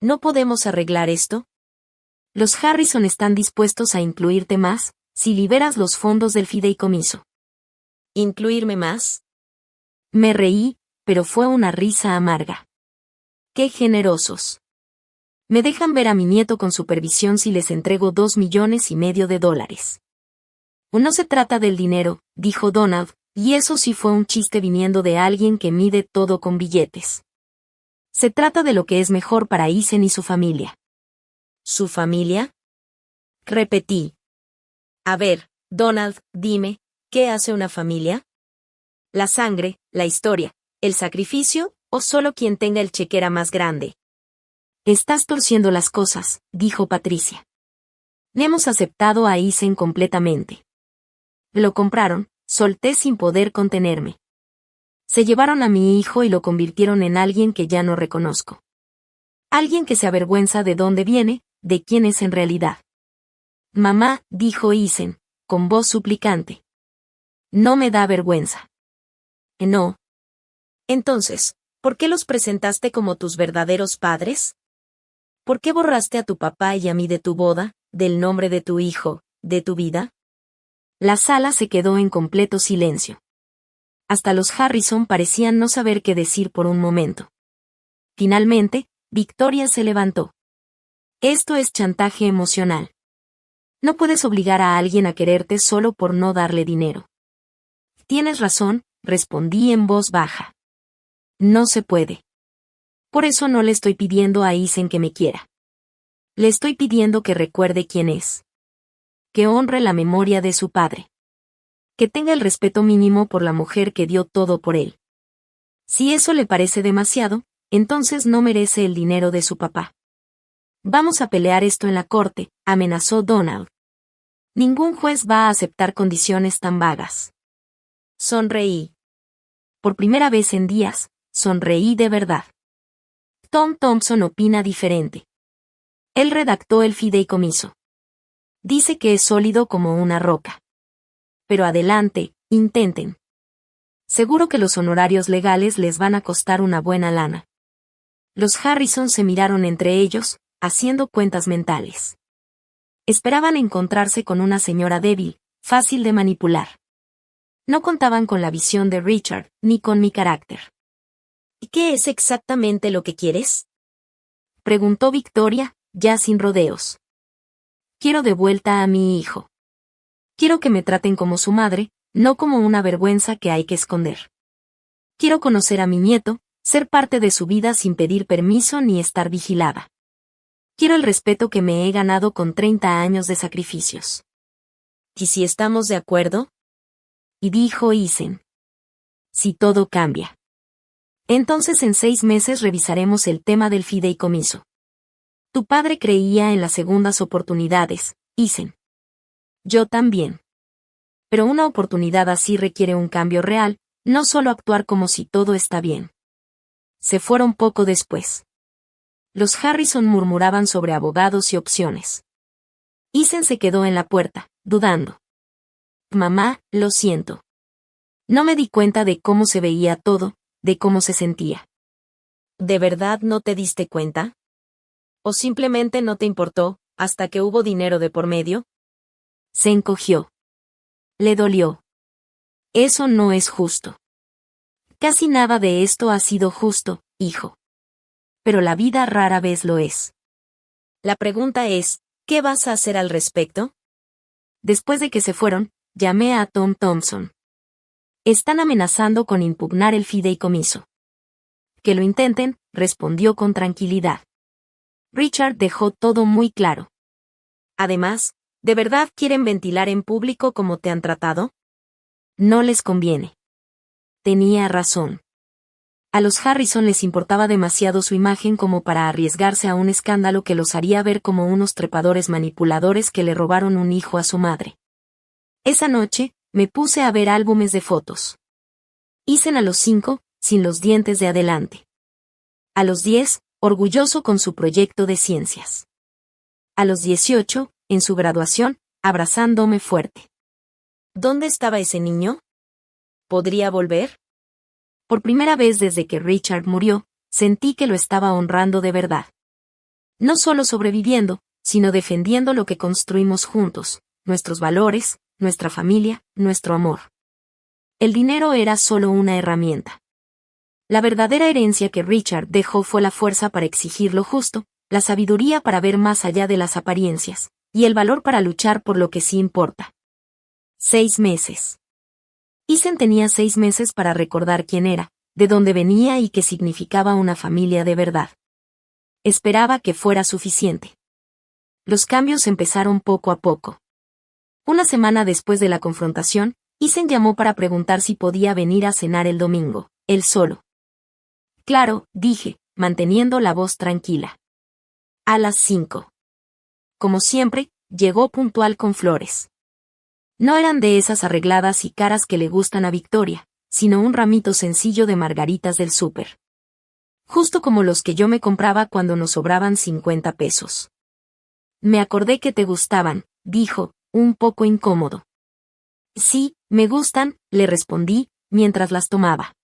A: ¿No podemos arreglar esto? Los Harrison están dispuestos a incluirte más, si liberas los fondos del fideicomiso. ¿Incluirme más? Me reí, pero fue una risa amarga. ¡Qué generosos! Me dejan ver a mi nieto con supervisión si les entrego $2,5 millones. No se trata del dinero, dijo Donald, y eso sí fue un chiste viniendo de alguien que mide todo con billetes. Se trata de lo que es mejor para Ethan y su familia. ¿Su familia? Repetí. A ver, Donald, dime, ¿qué hace una familia? ¿La sangre, la historia, el sacrificio, o solo quien tenga el chequera más grande? Estás torciendo las cosas, dijo Patricia. Hemos aceptado a Ethan completamente. Lo compraron, solté sin poder contenerme. Se llevaron a mi hijo y lo convirtieron en alguien que ya no reconozco. Alguien que se avergüenza de dónde viene, de quién es en realidad. Mamá, dijo Ethan, con voz suplicante. No me da vergüenza. No. Entonces, ¿por qué los presentaste como tus verdaderos padres? ¿Por qué borraste a tu papá y a mí de tu boda, del nombre de tu hijo, de tu vida? La sala se quedó en completo silencio. Hasta los Harrison parecían no saber qué decir por un momento. Finalmente, Victoria se levantó. Esto es chantaje emocional. No puedes obligar a alguien a quererte solo por no darle dinero. Tienes razón, respondí en voz baja. No se puede. Por eso no le estoy pidiendo a Ethan que me quiera. Le estoy pidiendo que recuerde quién es. Que honre la memoria de su padre. Que tenga el respeto mínimo por la mujer que dio todo por él. Si eso le parece demasiado, entonces no merece el dinero de su papá. Vamos a pelear esto en la corte, amenazó Donald. Ningún juez va a aceptar condiciones tan vagas. Sonreí. Por primera vez en días, sonreí de verdad. Tom Thompson opina diferente. Él redactó el fideicomiso. Dice que es sólido como una roca. Pero adelante, intenten. Seguro que los honorarios legales les van a costar una buena lana. Los Harrison se miraron entre ellos, haciendo cuentas mentales. Esperaban encontrarse con una señora débil, fácil de manipular. No contaban con la visión de Richard, ni con mi carácter. ¿Qué es exactamente lo que quieres? Preguntó Victoria, ya sin rodeos. Quiero de vuelta a mi hijo. Quiero que me traten como su madre, no como una vergüenza que hay que esconder. Quiero conocer a mi nieto, ser parte de su vida sin pedir permiso ni estar vigilada. Quiero el respeto que me he ganado con 30 años de sacrificios. ¿Y si estamos de acuerdo? Y dijo Isen. Si todo cambia. Entonces en 6 meses revisaremos el tema del fideicomiso. Tu padre creía en las segundas oportunidades, Isen. Yo también. Pero una oportunidad así requiere un cambio real, no solo actuar como si todo está bien. Se fueron poco después. Los Harrison murmuraban sobre abogados y opciones. Isen se quedó en la puerta, dudando. Mamá, lo siento. No me di cuenta de cómo se veía todo, de cómo se sentía. ¿De verdad no te diste cuenta? ¿O simplemente no te importó, hasta que hubo dinero de por medio? Se encogió. Le dolió. Eso no es justo. Casi nada de esto ha sido justo, hijo. Pero la vida rara vez lo es. La pregunta es, ¿qué vas a hacer al respecto? Después de que se fueron, llamé a Tom Thompson. Están amenazando con impugnar el fideicomiso. Que lo intenten, respondió con tranquilidad. Richard dejó todo muy claro. Además, ¿de verdad quieren ventilar en público cómo te han tratado? No les conviene. Tenía razón. A los Harrison les importaba demasiado su imagen como para arriesgarse a un escándalo que los haría ver como unos trepadores manipuladores que le robaron un hijo a su madre. Esa noche, me puse a ver álbumes de fotos. Isen a los 5, sin los dientes de adelante. A los 10, orgulloso con su proyecto de ciencias. A los 18, en su graduación, abrazándome fuerte. ¿Dónde estaba ese niño? ¿Podría volver? Por primera vez desde que Richard murió, sentí que lo estaba honrando de verdad. No solo sobreviviendo, sino defendiendo lo que construimos juntos, nuestros valores, nuestra familia, nuestro amor. El dinero era solo una herramienta. La verdadera herencia que Richard dejó fue la fuerza para exigir lo justo, la sabiduría para ver más allá de las apariencias, y el valor para luchar por lo que sí importa. 6 meses. Isen tenía 6 meses para recordar quién era, de dónde venía y qué significaba una familia de verdad. Esperaba que fuera suficiente. Los cambios empezaron poco a poco. Una semana después de la confrontación, Isen llamó para preguntar si podía venir a cenar el domingo, él solo. Claro, dije, manteniendo la voz tranquila. A las 5. Como siempre, llegó puntual con flores. No eran de esas arregladas y caras que le gustan a Victoria, sino un ramito sencillo de margaritas del súper. Justo como los que yo me compraba cuando nos sobraban 50 pesos. Me acordé que te gustaban, dijo, un poco incómodo. Sí, me gustan, le respondí, mientras las tomaba.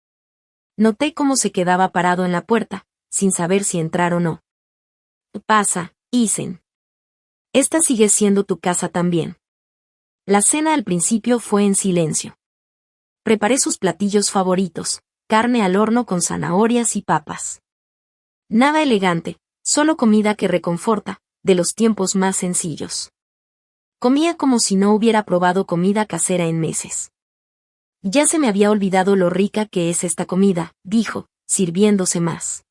A: Noté cómo se quedaba parado en la puerta, sin saber si entrar o no. Pasa, Isen. Esta sigue siendo tu casa también. La cena al principio fue en silencio. Preparé sus platillos favoritos, carne al horno con zanahorias y papas. Nada elegante, solo comida que reconforta, de los tiempos más sencillos. Comía como si no hubiera probado comida casera en meses. Ya se me había olvidado lo rica que es esta comida, dijo, sirviéndose más.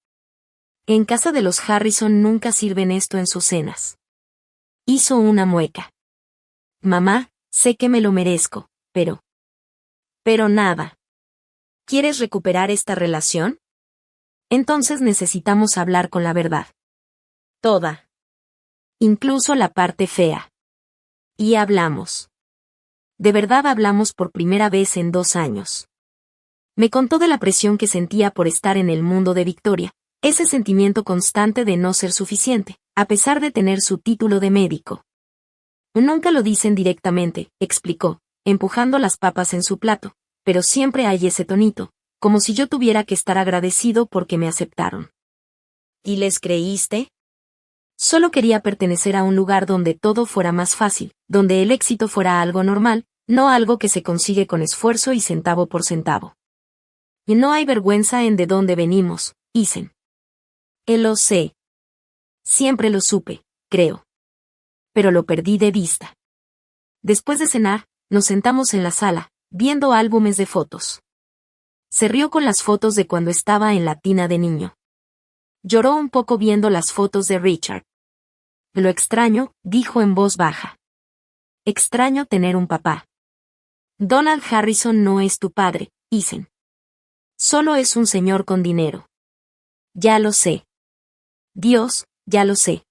A: En casa de los Harrison nunca sirven esto en sus cenas. Hizo una mueca. Mamá, sé que me lo merezco, pero nada. ¿Quieres recuperar esta relación? Entonces necesitamos hablar con la verdad. Toda. Incluso la parte fea. Y hablamos. De verdad hablamos por primera vez en 2 años. Me contó de la presión que sentía por estar en el mundo de Victoria, ese sentimiento constante de no ser suficiente, a pesar de tener su título de médico. Nunca lo dicen directamente, explicó, empujando las papas en su plato, pero siempre hay ese tonito, como si yo tuviera que estar agradecido porque me aceptaron. ¿Y les creíste? Solo quería pertenecer a un lugar donde todo fuera más fácil, donde el éxito fuera algo normal, no algo que se consigue con esfuerzo y centavo por centavo. Y no hay vergüenza en de dónde venimos, Ethan. Lo sé. Siempre lo supe, creo. Pero lo perdí de vista. Después de cenar, nos sentamos en la sala, viendo álbumes de fotos. Se rió con las fotos de cuando estaba en la tina de niño. Lloró un poco viendo las fotos de Richard. Lo extraño, dijo en voz baja. Extraño tener un papá. Donald Harrison no es tu padre, Ethan. Solo es un señor con dinero. Ya lo sé. Dios, ya lo sé.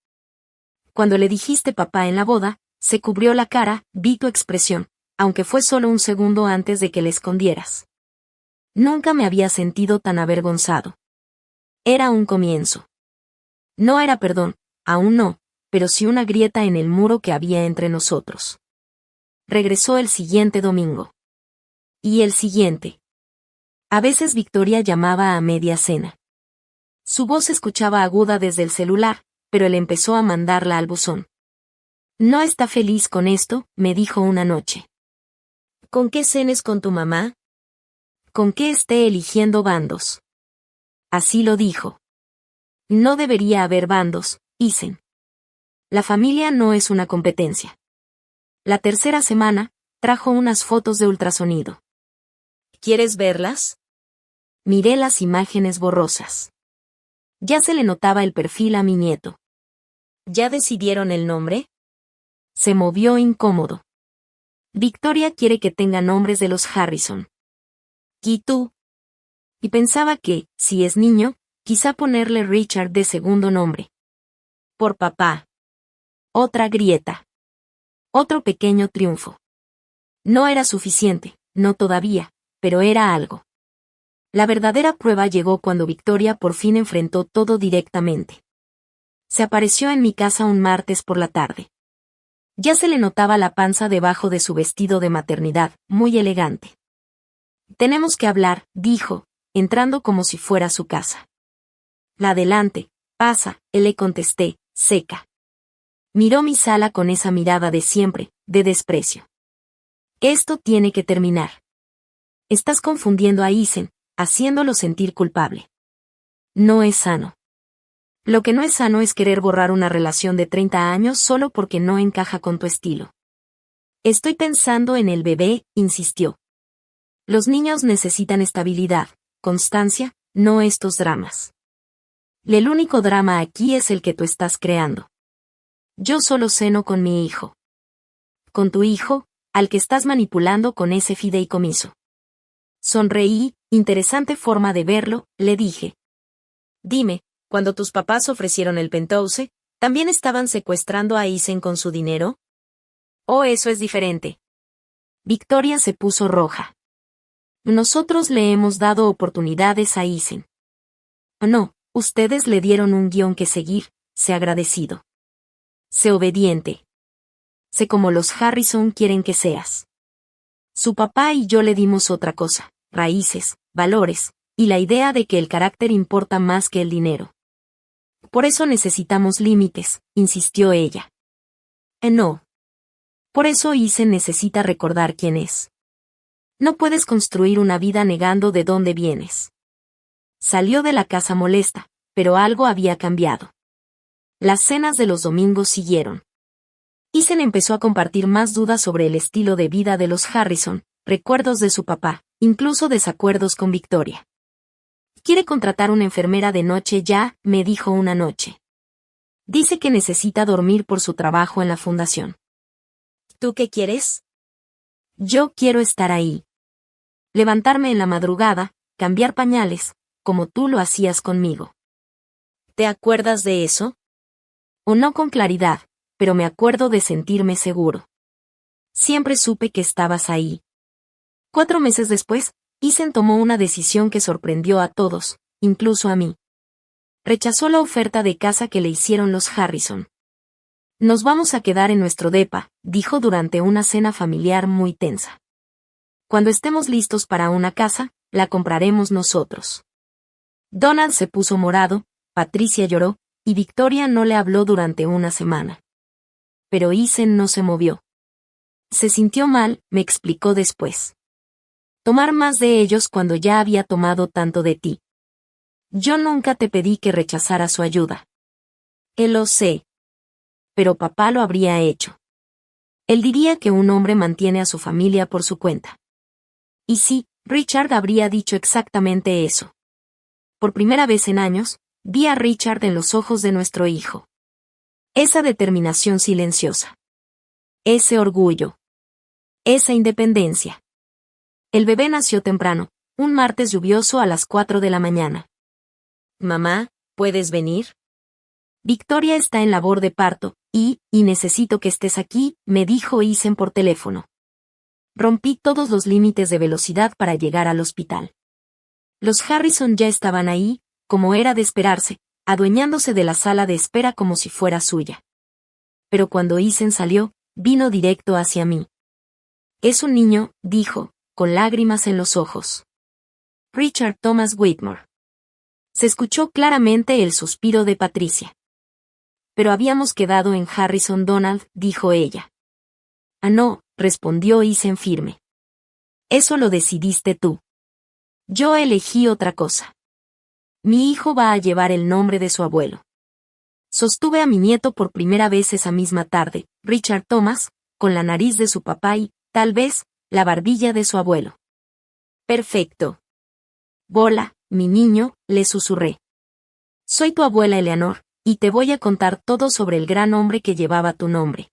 A: Cuando le dijiste papá en la boda, se cubrió la cara, vi tu expresión, aunque fue solo un segundo antes de que le escondieras. Nunca me había sentido tan avergonzado. Era un comienzo. No era perdón, aún no, pero sí una grieta en el muro que había entre nosotros. Regresó el siguiente domingo. Y el siguiente. A veces Victoria llamaba a media cena. Su voz se escuchaba aguda desde el celular, pero él empezó a mandarla al buzón. ¿No está feliz con esto?, me dijo una noche. ¿Con qué cenes con tu mamá? ¿Con qué esté eligiendo bandos? Así lo dijo. No debería haber bandos, Ethan. La familia no es una competencia. La tercera semana, trajo unas fotos de ultrasonido. ¿Quieres verlas? Miré las imágenes borrosas. Ya se le notaba el perfil a mi nieto. ¿Ya decidieron el nombre? Se movió incómodo. Victoria quiere que tenga nombres de los Harrison. ¿Y tú? Y pensaba que, si es niño, quizá ponerle Richard de segundo nombre. Por papá. Otra grieta. Otro pequeño triunfo. No era suficiente, no todavía, pero era algo. La verdadera prueba llegó cuando Victoria por fin enfrentó todo directamente. Se apareció en mi casa un martes por la tarde. Ya se le notaba la panza debajo de su vestido de maternidad, muy elegante. Tenemos que hablar, dijo, entrando como si fuera su casa. La adelante, pasa, le contesté, seca. Miró mi sala con esa mirada de siempre, de desprecio. Esto tiene que terminar. Estás confundiendo a Ethan, haciéndolo sentir culpable. No es sano. Lo que no es sano es querer borrar una relación de 30 años solo porque no encaja con tu estilo. Estoy pensando en el bebé, insistió. Los niños necesitan estabilidad, constancia, no estos dramas. El único drama aquí es el que tú estás creando. Yo solo ceno con mi hijo. Con tu hijo, al que estás manipulando con ese fideicomiso. Sonreí, interesante forma de verlo, le dije. Dime, cuando tus papás ofrecieron el penthouse, ¿también estaban secuestrando a Ethan con su dinero? ¿O eso es diferente? Victoria se puso roja. Nosotros le hemos dado oportunidades a Ethan. No, ustedes le dieron un guión que seguir, sé agradecido. Sé obediente. Sé como los Harrison quieren que seas. Su papá y yo le dimos otra cosa, raíces, valores, y la idea de que el carácter importa más que el dinero. Por eso necesitamos límites, insistió ella. No. Por eso Ethan necesita recordar quién es. No puedes construir una vida negando de dónde vienes. Salió de la casa molesta, pero algo había cambiado. Las cenas de los domingos siguieron. Ethan empezó a compartir más dudas sobre el estilo de vida de los Harrison, recuerdos de su papá, incluso desacuerdos con Victoria. Quiere contratar una enfermera de noche ya, me dijo una noche. Dice que necesita dormir por su trabajo en la fundación. ¿Tú qué quieres? Yo quiero estar ahí. Levantarme en la madrugada, cambiar pañales, como tú lo hacías conmigo. ¿Te acuerdas de eso? O no con claridad, pero me acuerdo de sentirme seguro. Siempre supe que estabas ahí. 4 meses después, Ethan tomó una decisión que sorprendió a todos, incluso a mí. Rechazó la oferta de casa que le hicieron los Harrison. Nos vamos a quedar en nuestro depa, dijo durante una cena familiar muy tensa. Cuando estemos listos para una casa, la compraremos nosotros. Donald se puso morado, Patricia lloró, y Victoria no le habló durante una semana. Pero Ethan no se movió. Se sintió mal, me explicó después. Tomar más de ellos cuando ya había tomado tanto de ti. Yo nunca te pedí que rechazaras su ayuda. Él lo sé. Pero papá lo habría hecho. Él diría que un hombre mantiene a su familia por su cuenta. Y sí, Richard habría dicho exactamente eso. Por primera vez en años, vi a Richard en los ojos de nuestro hijo. Esa determinación silenciosa. Ese orgullo. Esa independencia. El bebé nació temprano, un martes lluvioso a las 4 de la mañana. Mamá, ¿puedes venir? Victoria está en labor de parto, y necesito que estés aquí, me dijo Isen por teléfono. Rompí todos los límites de velocidad para llegar al hospital. Los Harrison ya estaban ahí, como era de esperarse, adueñándose de la sala de espera como si fuera suya. Pero cuando Isen salió, vino directo hacia mí. Es un niño, dijo, con lágrimas en los ojos. Richard Thomas Whitmore. Se escuchó claramente el suspiro de Patricia. Pero habíamos quedado en Harrison Donald, dijo ella. Ah, no, respondió Isen firme. Eso lo decidiste tú. Yo elegí otra cosa. Mi hijo va a llevar el nombre de su abuelo. Sostuve a mi nieto por primera vez esa misma tarde, Richard Thomas, con la nariz de su papá y, tal vez, la barbilla de su abuelo. Perfecto. Bola, mi niño, le susurré. Soy tu abuela Eleanor, y te voy a contar todo sobre el gran hombre que llevaba tu nombre.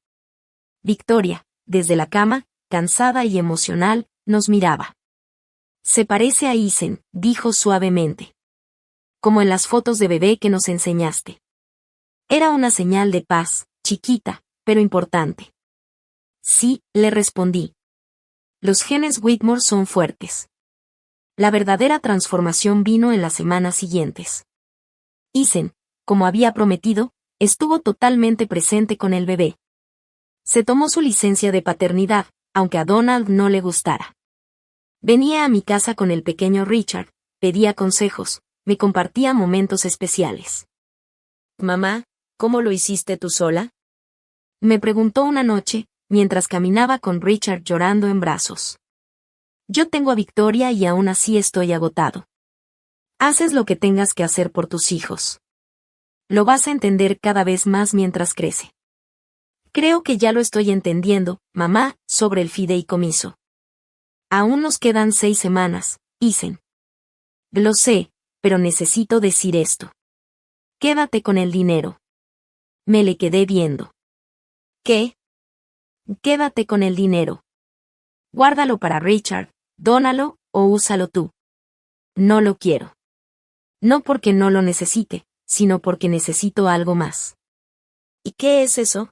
A: Victoria, desde la cama, cansada y emocional, nos miraba. Se parece a Isen, dijo suavemente. Como en las fotos de bebé que nos enseñaste. Era una señal de paz, chiquita, pero importante. Sí, le respondí. Los genes Whitmore son fuertes. La verdadera transformación vino en las semanas siguientes. Isen, como había prometido, estuvo totalmente presente con el bebé. Se tomó su licencia de paternidad, aunque a Donald no le gustara. Venía a mi casa con el pequeño Richard, pedía consejos, me compartía momentos especiales. Mamá, ¿cómo lo hiciste tú sola? Me preguntó una noche, mientras caminaba con Richard llorando en brazos. Yo tengo a Victoria y aún así estoy agotado. Haces lo que tengas que hacer por tus hijos. Lo vas a entender cada vez más mientras crece. Creo que ya lo estoy entendiendo, mamá, sobre el fideicomiso. Aún nos quedan 6 semanas, Isen. Lo sé, pero necesito decir esto. Quédate con el dinero. Me le quedé viendo. ¿Qué? Quédate con el dinero. Guárdalo para Richard, dónalo, o úsalo tú. No lo quiero. No porque no lo necesite, sino porque necesito algo más. ¿Y qué es eso?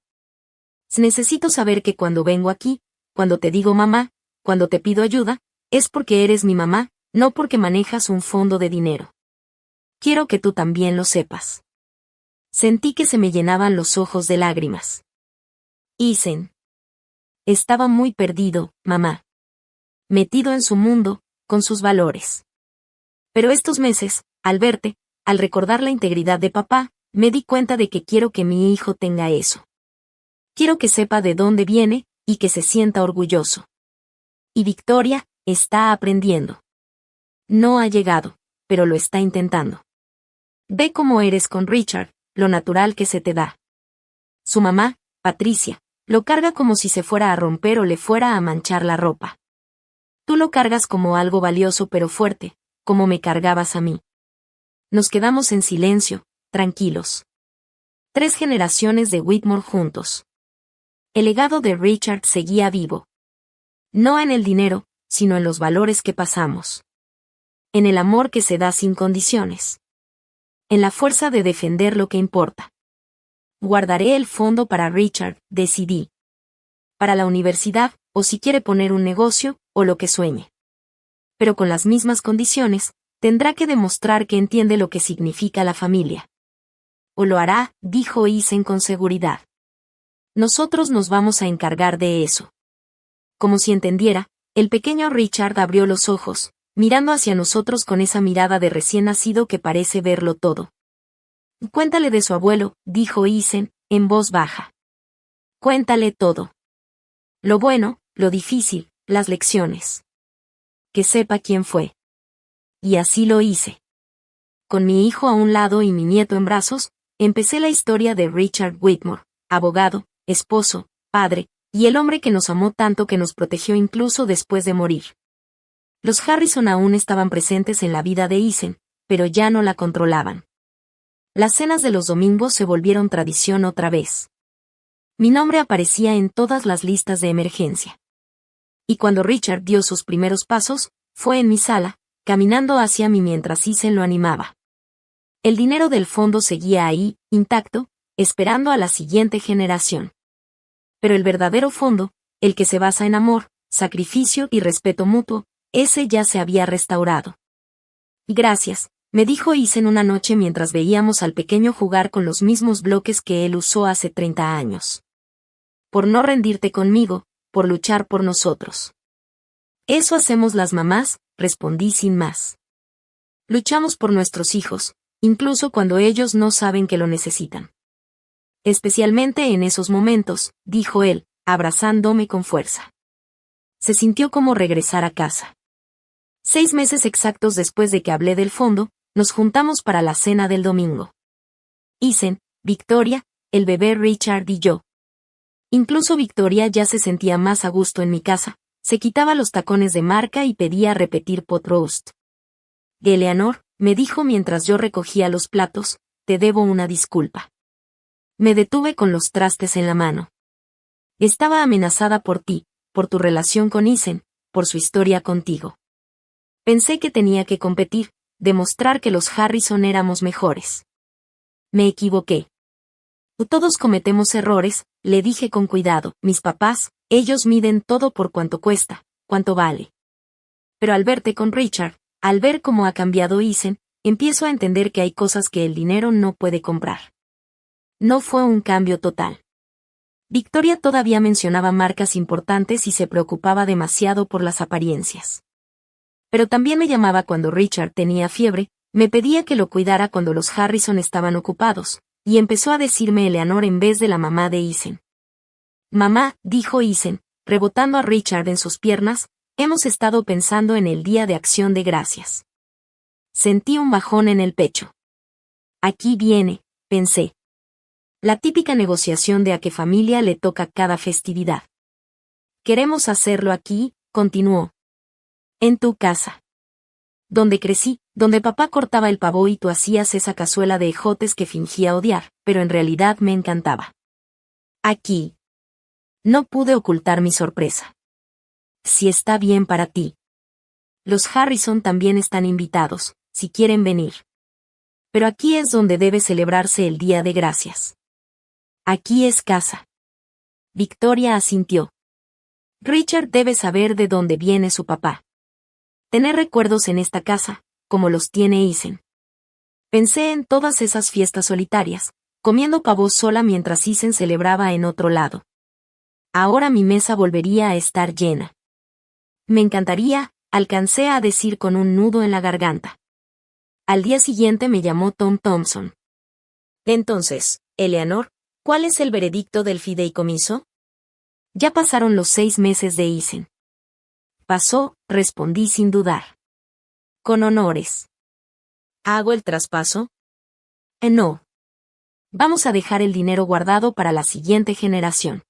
A: Necesito saber que cuando vengo aquí, cuando te digo mamá, cuando te pido ayuda, es porque eres mi mamá, no porque manejas un fondo de dinero. Quiero que tú también lo sepas. Sentí que se me llenaban los ojos de lágrimas. Isen. Estaba muy perdido, mamá. Metido en su mundo, con sus valores. Pero estos meses, al verte, al recordar la integridad de papá, me di cuenta de que quiero que mi hijo tenga eso. Quiero que sepa de dónde viene, y que se sienta orgulloso. Y Victoria, está aprendiendo. No ha llegado, pero lo está intentando. Ve cómo eres con Richard, lo natural que se te da. Su mamá, Patricia, lo carga como si se fuera a romper o le fuera a manchar la ropa. Tú lo cargas como algo valioso pero fuerte, como me cargabas a mí. Nos quedamos en silencio, tranquilos. 3 generaciones de Whitmore juntos. El legado de Richard seguía vivo. No en el dinero, sino en los valores que pasamos. En el amor que se da sin condiciones. En la fuerza de defender lo que importa. Guardaré el fondo para Richard, decidí. Para la universidad, o si quiere poner un negocio, o lo que sueñe. Pero con las mismas condiciones, tendrá que demostrar que entiende lo que significa la familia. O lo hará, dijo Isen con seguridad. Nosotros nos vamos a encargar de eso. Como si entendiera, el pequeño Richard abrió los ojos, mirando hacia nosotros con esa mirada de recién nacido que parece verlo todo. Cuéntale de su abuelo, dijo Isen, en voz baja. Cuéntale todo. Lo bueno, lo difícil, las lecciones. que sepa quién fue. Y así lo hice. Con mi hijo a un lado y mi nieto en brazos, empecé la historia de Richard Whitmore, abogado, esposo, padre, y el hombre que nos amó tanto que nos protegió incluso después de morir. Los Harrison aún estaban presentes en la vida de Isen, pero ya no la controlaban. Las cenas de los domingos se volvieron tradición otra vez. Mi nombre aparecía en todas las listas de emergencia. Y cuando Richard dio sus primeros pasos, fue en mi sala, caminando hacia mí mientras Isen lo animaba. El dinero del fondo seguía ahí, intacto, esperando a la siguiente generación. Pero el verdadero fondo, el que se basa en amor, sacrificio y respeto mutuo, ese ya se había restaurado. Gracias, me dijo Isen una noche mientras veíamos al pequeño jugar con los mismos bloques que él usó hace 30 años. Por no rendirte conmigo, por luchar por nosotros. Eso hacemos las mamás, respondí sin más. Luchamos por nuestros hijos, incluso cuando ellos no saben que lo necesitan. Especialmente en esos momentos, dijo él, abrazándome con fuerza. Se sintió como regresar a casa. 6 meses exactos después de que hablé del fondo, nos juntamos para la cena del domingo. Isen, Victoria, el bebé Richard y yo. Incluso Victoria ya se sentía más a gusto en mi casa, se quitaba los tacones de marca y pedía repetir pot roast. Eleanor, me dijo mientras yo recogía los platos, te debo una disculpa. Me detuve con los trastes en la mano. Estaba amenazada por ti, por tu relación con Isen, por su historia contigo. Pensé que tenía que competir, demostrar que los Harrison éramos mejores. Me equivoqué. Todos cometemos errores, le dije con cuidado, mis papás, ellos miden todo por cuánto cuesta, cuánto vale. Pero al verte con Richard, al ver cómo ha cambiado Isen, empiezo a entender que hay cosas que el dinero no puede comprar. No fue un cambio total. Victoria todavía mencionaba marcas importantes y se preocupaba demasiado por las apariencias. Pero también me llamaba cuando Richard tenía fiebre, me pedía que lo cuidara cuando los Harrison estaban ocupados, y empezó a decirme Eleanor en vez de la mamá de Isen. Mamá, dijo Isen, rebotando a Richard en sus piernas, hemos estado pensando en el Día de Acción de Gracias. Sentí un bajón en el pecho. Aquí viene, pensé. La típica negociación de a qué familia le toca cada festividad. Queremos hacerlo aquí, continuó. En tu casa. Donde crecí, donde papá cortaba el pavo y tú hacías esa cazuela de ejotes que fingía odiar, pero en realidad me encantaba. Aquí. No pude ocultar mi sorpresa. Si está bien para ti. Los Harrison también están invitados, si quieren venir. Pero aquí es donde debe celebrarse el Día de Gracias. Aquí es casa. Victoria asintió. Richard debe saber de dónde viene su papá. Tener recuerdos en esta casa, como los tiene Isen. Pensé en todas esas fiestas solitarias, comiendo pavos sola mientras Isen celebraba en otro lado. Ahora mi mesa volvería a estar llena. Me encantaría, alcancé a decir con un nudo en la garganta. Al día siguiente me llamó Tom Thompson. Entonces, Eleanor, ¿cuál es el veredicto del fideicomiso? Ya pasaron los 6 meses de Isen. Pasó, respondí sin dudar. Con honores. ¿Hago el traspaso? No. Vamos a dejar el dinero guardado para la siguiente generación.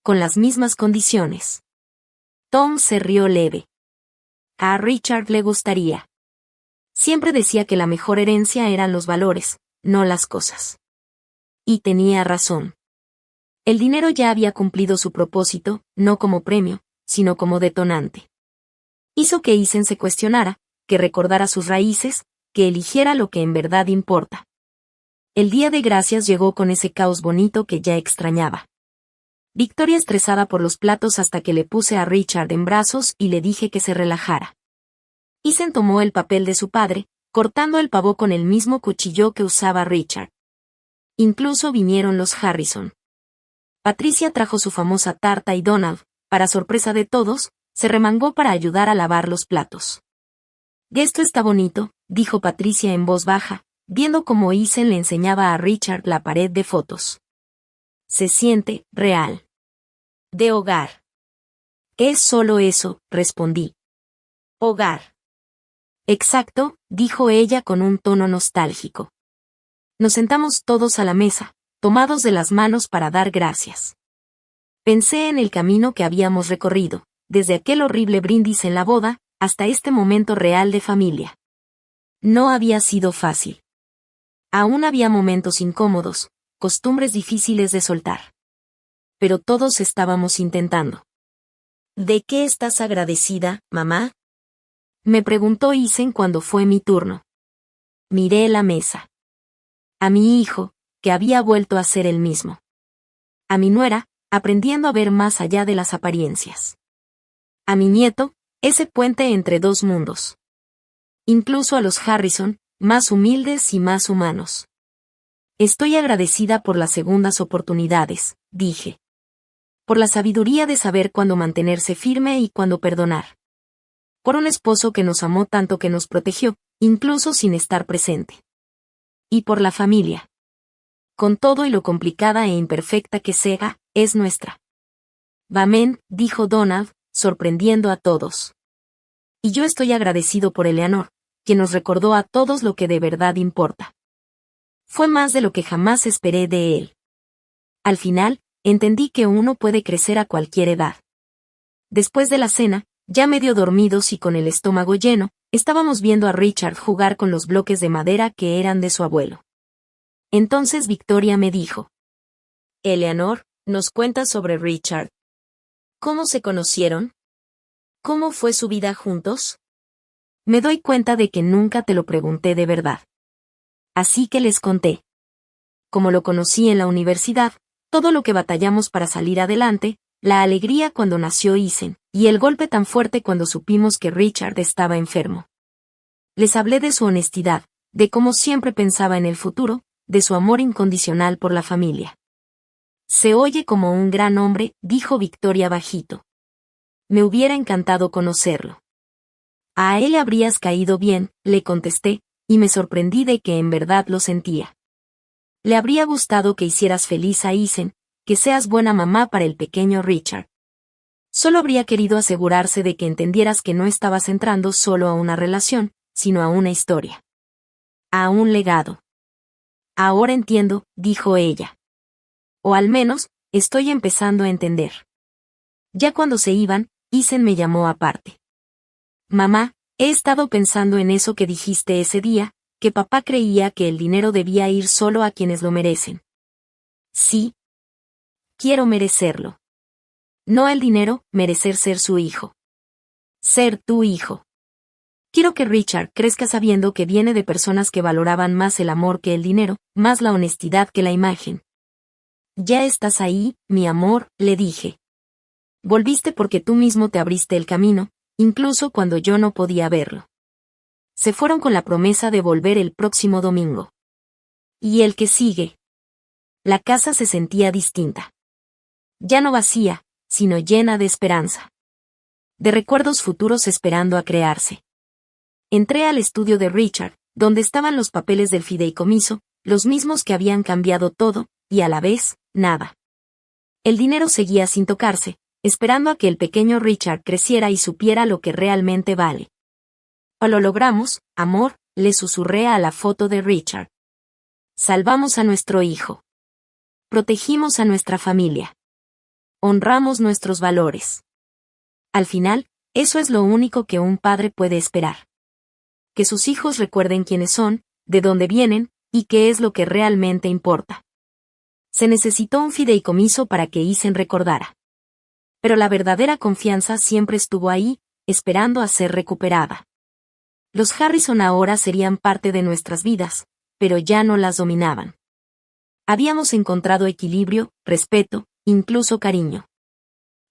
A: Con las mismas condiciones. Tom se rió leve. A Richard le gustaría. Siempre decía que la mejor herencia eran los valores, no las cosas. Y tenía razón. El dinero ya había cumplido su propósito, no como premio, sino como detonante. Hizo que Isen se cuestionara, que recordara sus raíces, que eligiera lo que en verdad importa. El Día de Gracias llegó con ese caos bonito que ya extrañaba. Victoria estresada por los platos hasta que le puse a Richard en brazos y le dije que se relajara. Isen tomó el papel de su padre, cortando el pavo con el mismo cuchillo que usaba Richard. Incluso vinieron los Harrison. Patricia trajo su famosa tarta y Donald, para sorpresa de todos, se remangó para ayudar a lavar los platos. Esto está bonito, dijo Patricia en voz baja, viendo cómo Isen le enseñaba a Richard la pared de fotos. Se siente real. De hogar. Es solo eso, respondí. Hogar. Exacto, dijo ella con un tono nostálgico. Nos sentamos todos a la mesa, tomados de las manos para dar gracias. Pensé en el camino que habíamos recorrido, desde aquel horrible brindis en la boda, hasta este momento real de familia. No había sido fácil. Aún había momentos incómodos, costumbres difíciles de soltar. Pero todos estábamos intentando. ¿De qué estás agradecida, mamá? Me preguntó Isen cuando fue mi turno. Miré la mesa. A mi hijo, que había vuelto a ser el mismo. A mi nuera, aprendiendo a ver más allá de las apariencias. A mi nieto, ese puente entre dos mundos. Incluso a los Harrison, más humildes y más humanos. Estoy agradecida por las segundas oportunidades, dije. Por la sabiduría de saber cuándo mantenerse firme y cuándo perdonar. Por un esposo que nos amó tanto que nos protegió, incluso sin estar presente. Y por la familia. Con todo y lo complicada e imperfecta que sea, es nuestra. Amén, dijo Donald, sorprendiendo a todos. Y yo estoy agradecido por Eleanor, quien nos recordó a todos lo que de verdad importa. Fue más de lo que jamás esperé de él. Al final, entendí que uno puede crecer a cualquier edad. Después de la cena, ya medio dormidos y con el estómago lleno, estábamos viendo a Richard jugar con los bloques de madera que eran de su abuelo. Entonces Victoria me dijo: Eleanor, ¿nos cuentas sobre Richard? ¿Cómo se conocieron? ¿Cómo fue su vida juntos? Me doy cuenta de que nunca te lo pregunté de verdad. Así que les conté. Como lo conocí en la universidad, todo lo que batallamos para salir adelante, la alegría cuando nació Isen, y el golpe tan fuerte cuando supimos que Richard estaba enfermo. Les hablé de su honestidad, de cómo siempre pensaba en el futuro, de su amor incondicional por la familia. Se oye como un gran hombre, dijo Victoria bajito. Me hubiera encantado conocerlo. A él habrías caído bien, le contesté, y me sorprendí de que en verdad lo sentía. Le habría gustado que hicieras feliz a Isen, que seas buena mamá para el pequeño Richard. Solo habría querido asegurarse de que entendieras que no estabas entrando solo a una relación, sino a una historia. A un legado. Ahora entiendo, dijo ella. O al menos, estoy empezando a entender. Ya cuando se iban, Isen me llamó aparte. Mamá, he estado pensando en eso que dijiste ese día, que papá creía que el dinero debía ir solo a quienes lo merecen. Sí. Quiero merecerlo. No el dinero, merecer ser su hijo. Ser tu hijo. Quiero que Richard crezca sabiendo que viene de personas que valoraban más el amor que el dinero, más la honestidad que la imagen. Ya estás ahí, mi amor, le dije. Volviste porque tú mismo te abriste el camino, incluso cuando yo no podía verlo. Se fueron con la promesa de volver el próximo domingo. ¿Y el que sigue? La casa se sentía distinta. Ya no vacía, sino llena de esperanza. De recuerdos futuros esperando a crearse. Entré al estudio de Richard, donde estaban los papeles del fideicomiso, los mismos que habían cambiado todo, y a la vez, nada. El dinero seguía sin tocarse, esperando a que el pequeño Richard creciera y supiera lo que realmente vale. Lo logramos, amor, le susurré a la foto de Richard. Salvamos a nuestro hijo. Protegimos a nuestra familia. Honramos nuestros valores. Al final, eso es lo único que un padre puede esperar. Que sus hijos recuerden quiénes son, de dónde vienen, y qué es lo que realmente importa. Se necesitó un fideicomiso para que Isen recordara. Pero la verdadera confianza siempre estuvo ahí, esperando a ser recuperada. Los Harrison ahora serían parte de nuestras vidas, pero ya no las dominaban. Habíamos encontrado equilibrio, respeto, incluso cariño.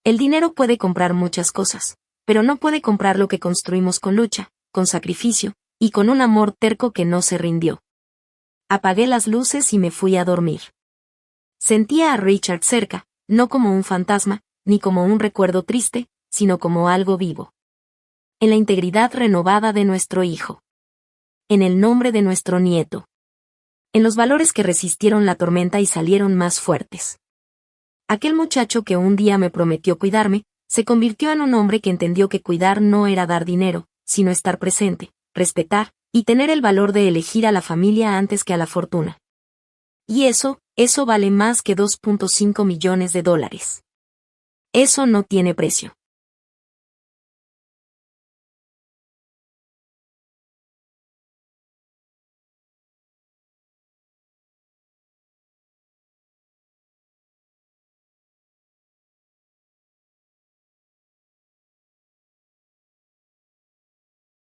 A: El dinero puede comprar muchas cosas, pero no puede comprar lo que construimos con lucha, con sacrificio, y con un amor terco que no se rindió. Apagué las luces y me fui a dormir. Sentía a Richard cerca, no como un fantasma, ni como un recuerdo triste, sino como algo vivo. En la integridad renovada de nuestro hijo. En el nombre de nuestro nieto. En los valores que resistieron la tormenta y salieron más fuertes. Aquel muchacho que un día me prometió cuidarme, se convirtió en un hombre que entendió que cuidar no era dar dinero, sino estar presente, respetar, y tener el valor de elegir a la familia antes que a la fortuna. Y eso vale más que $2.5 millones. Eso no tiene precio.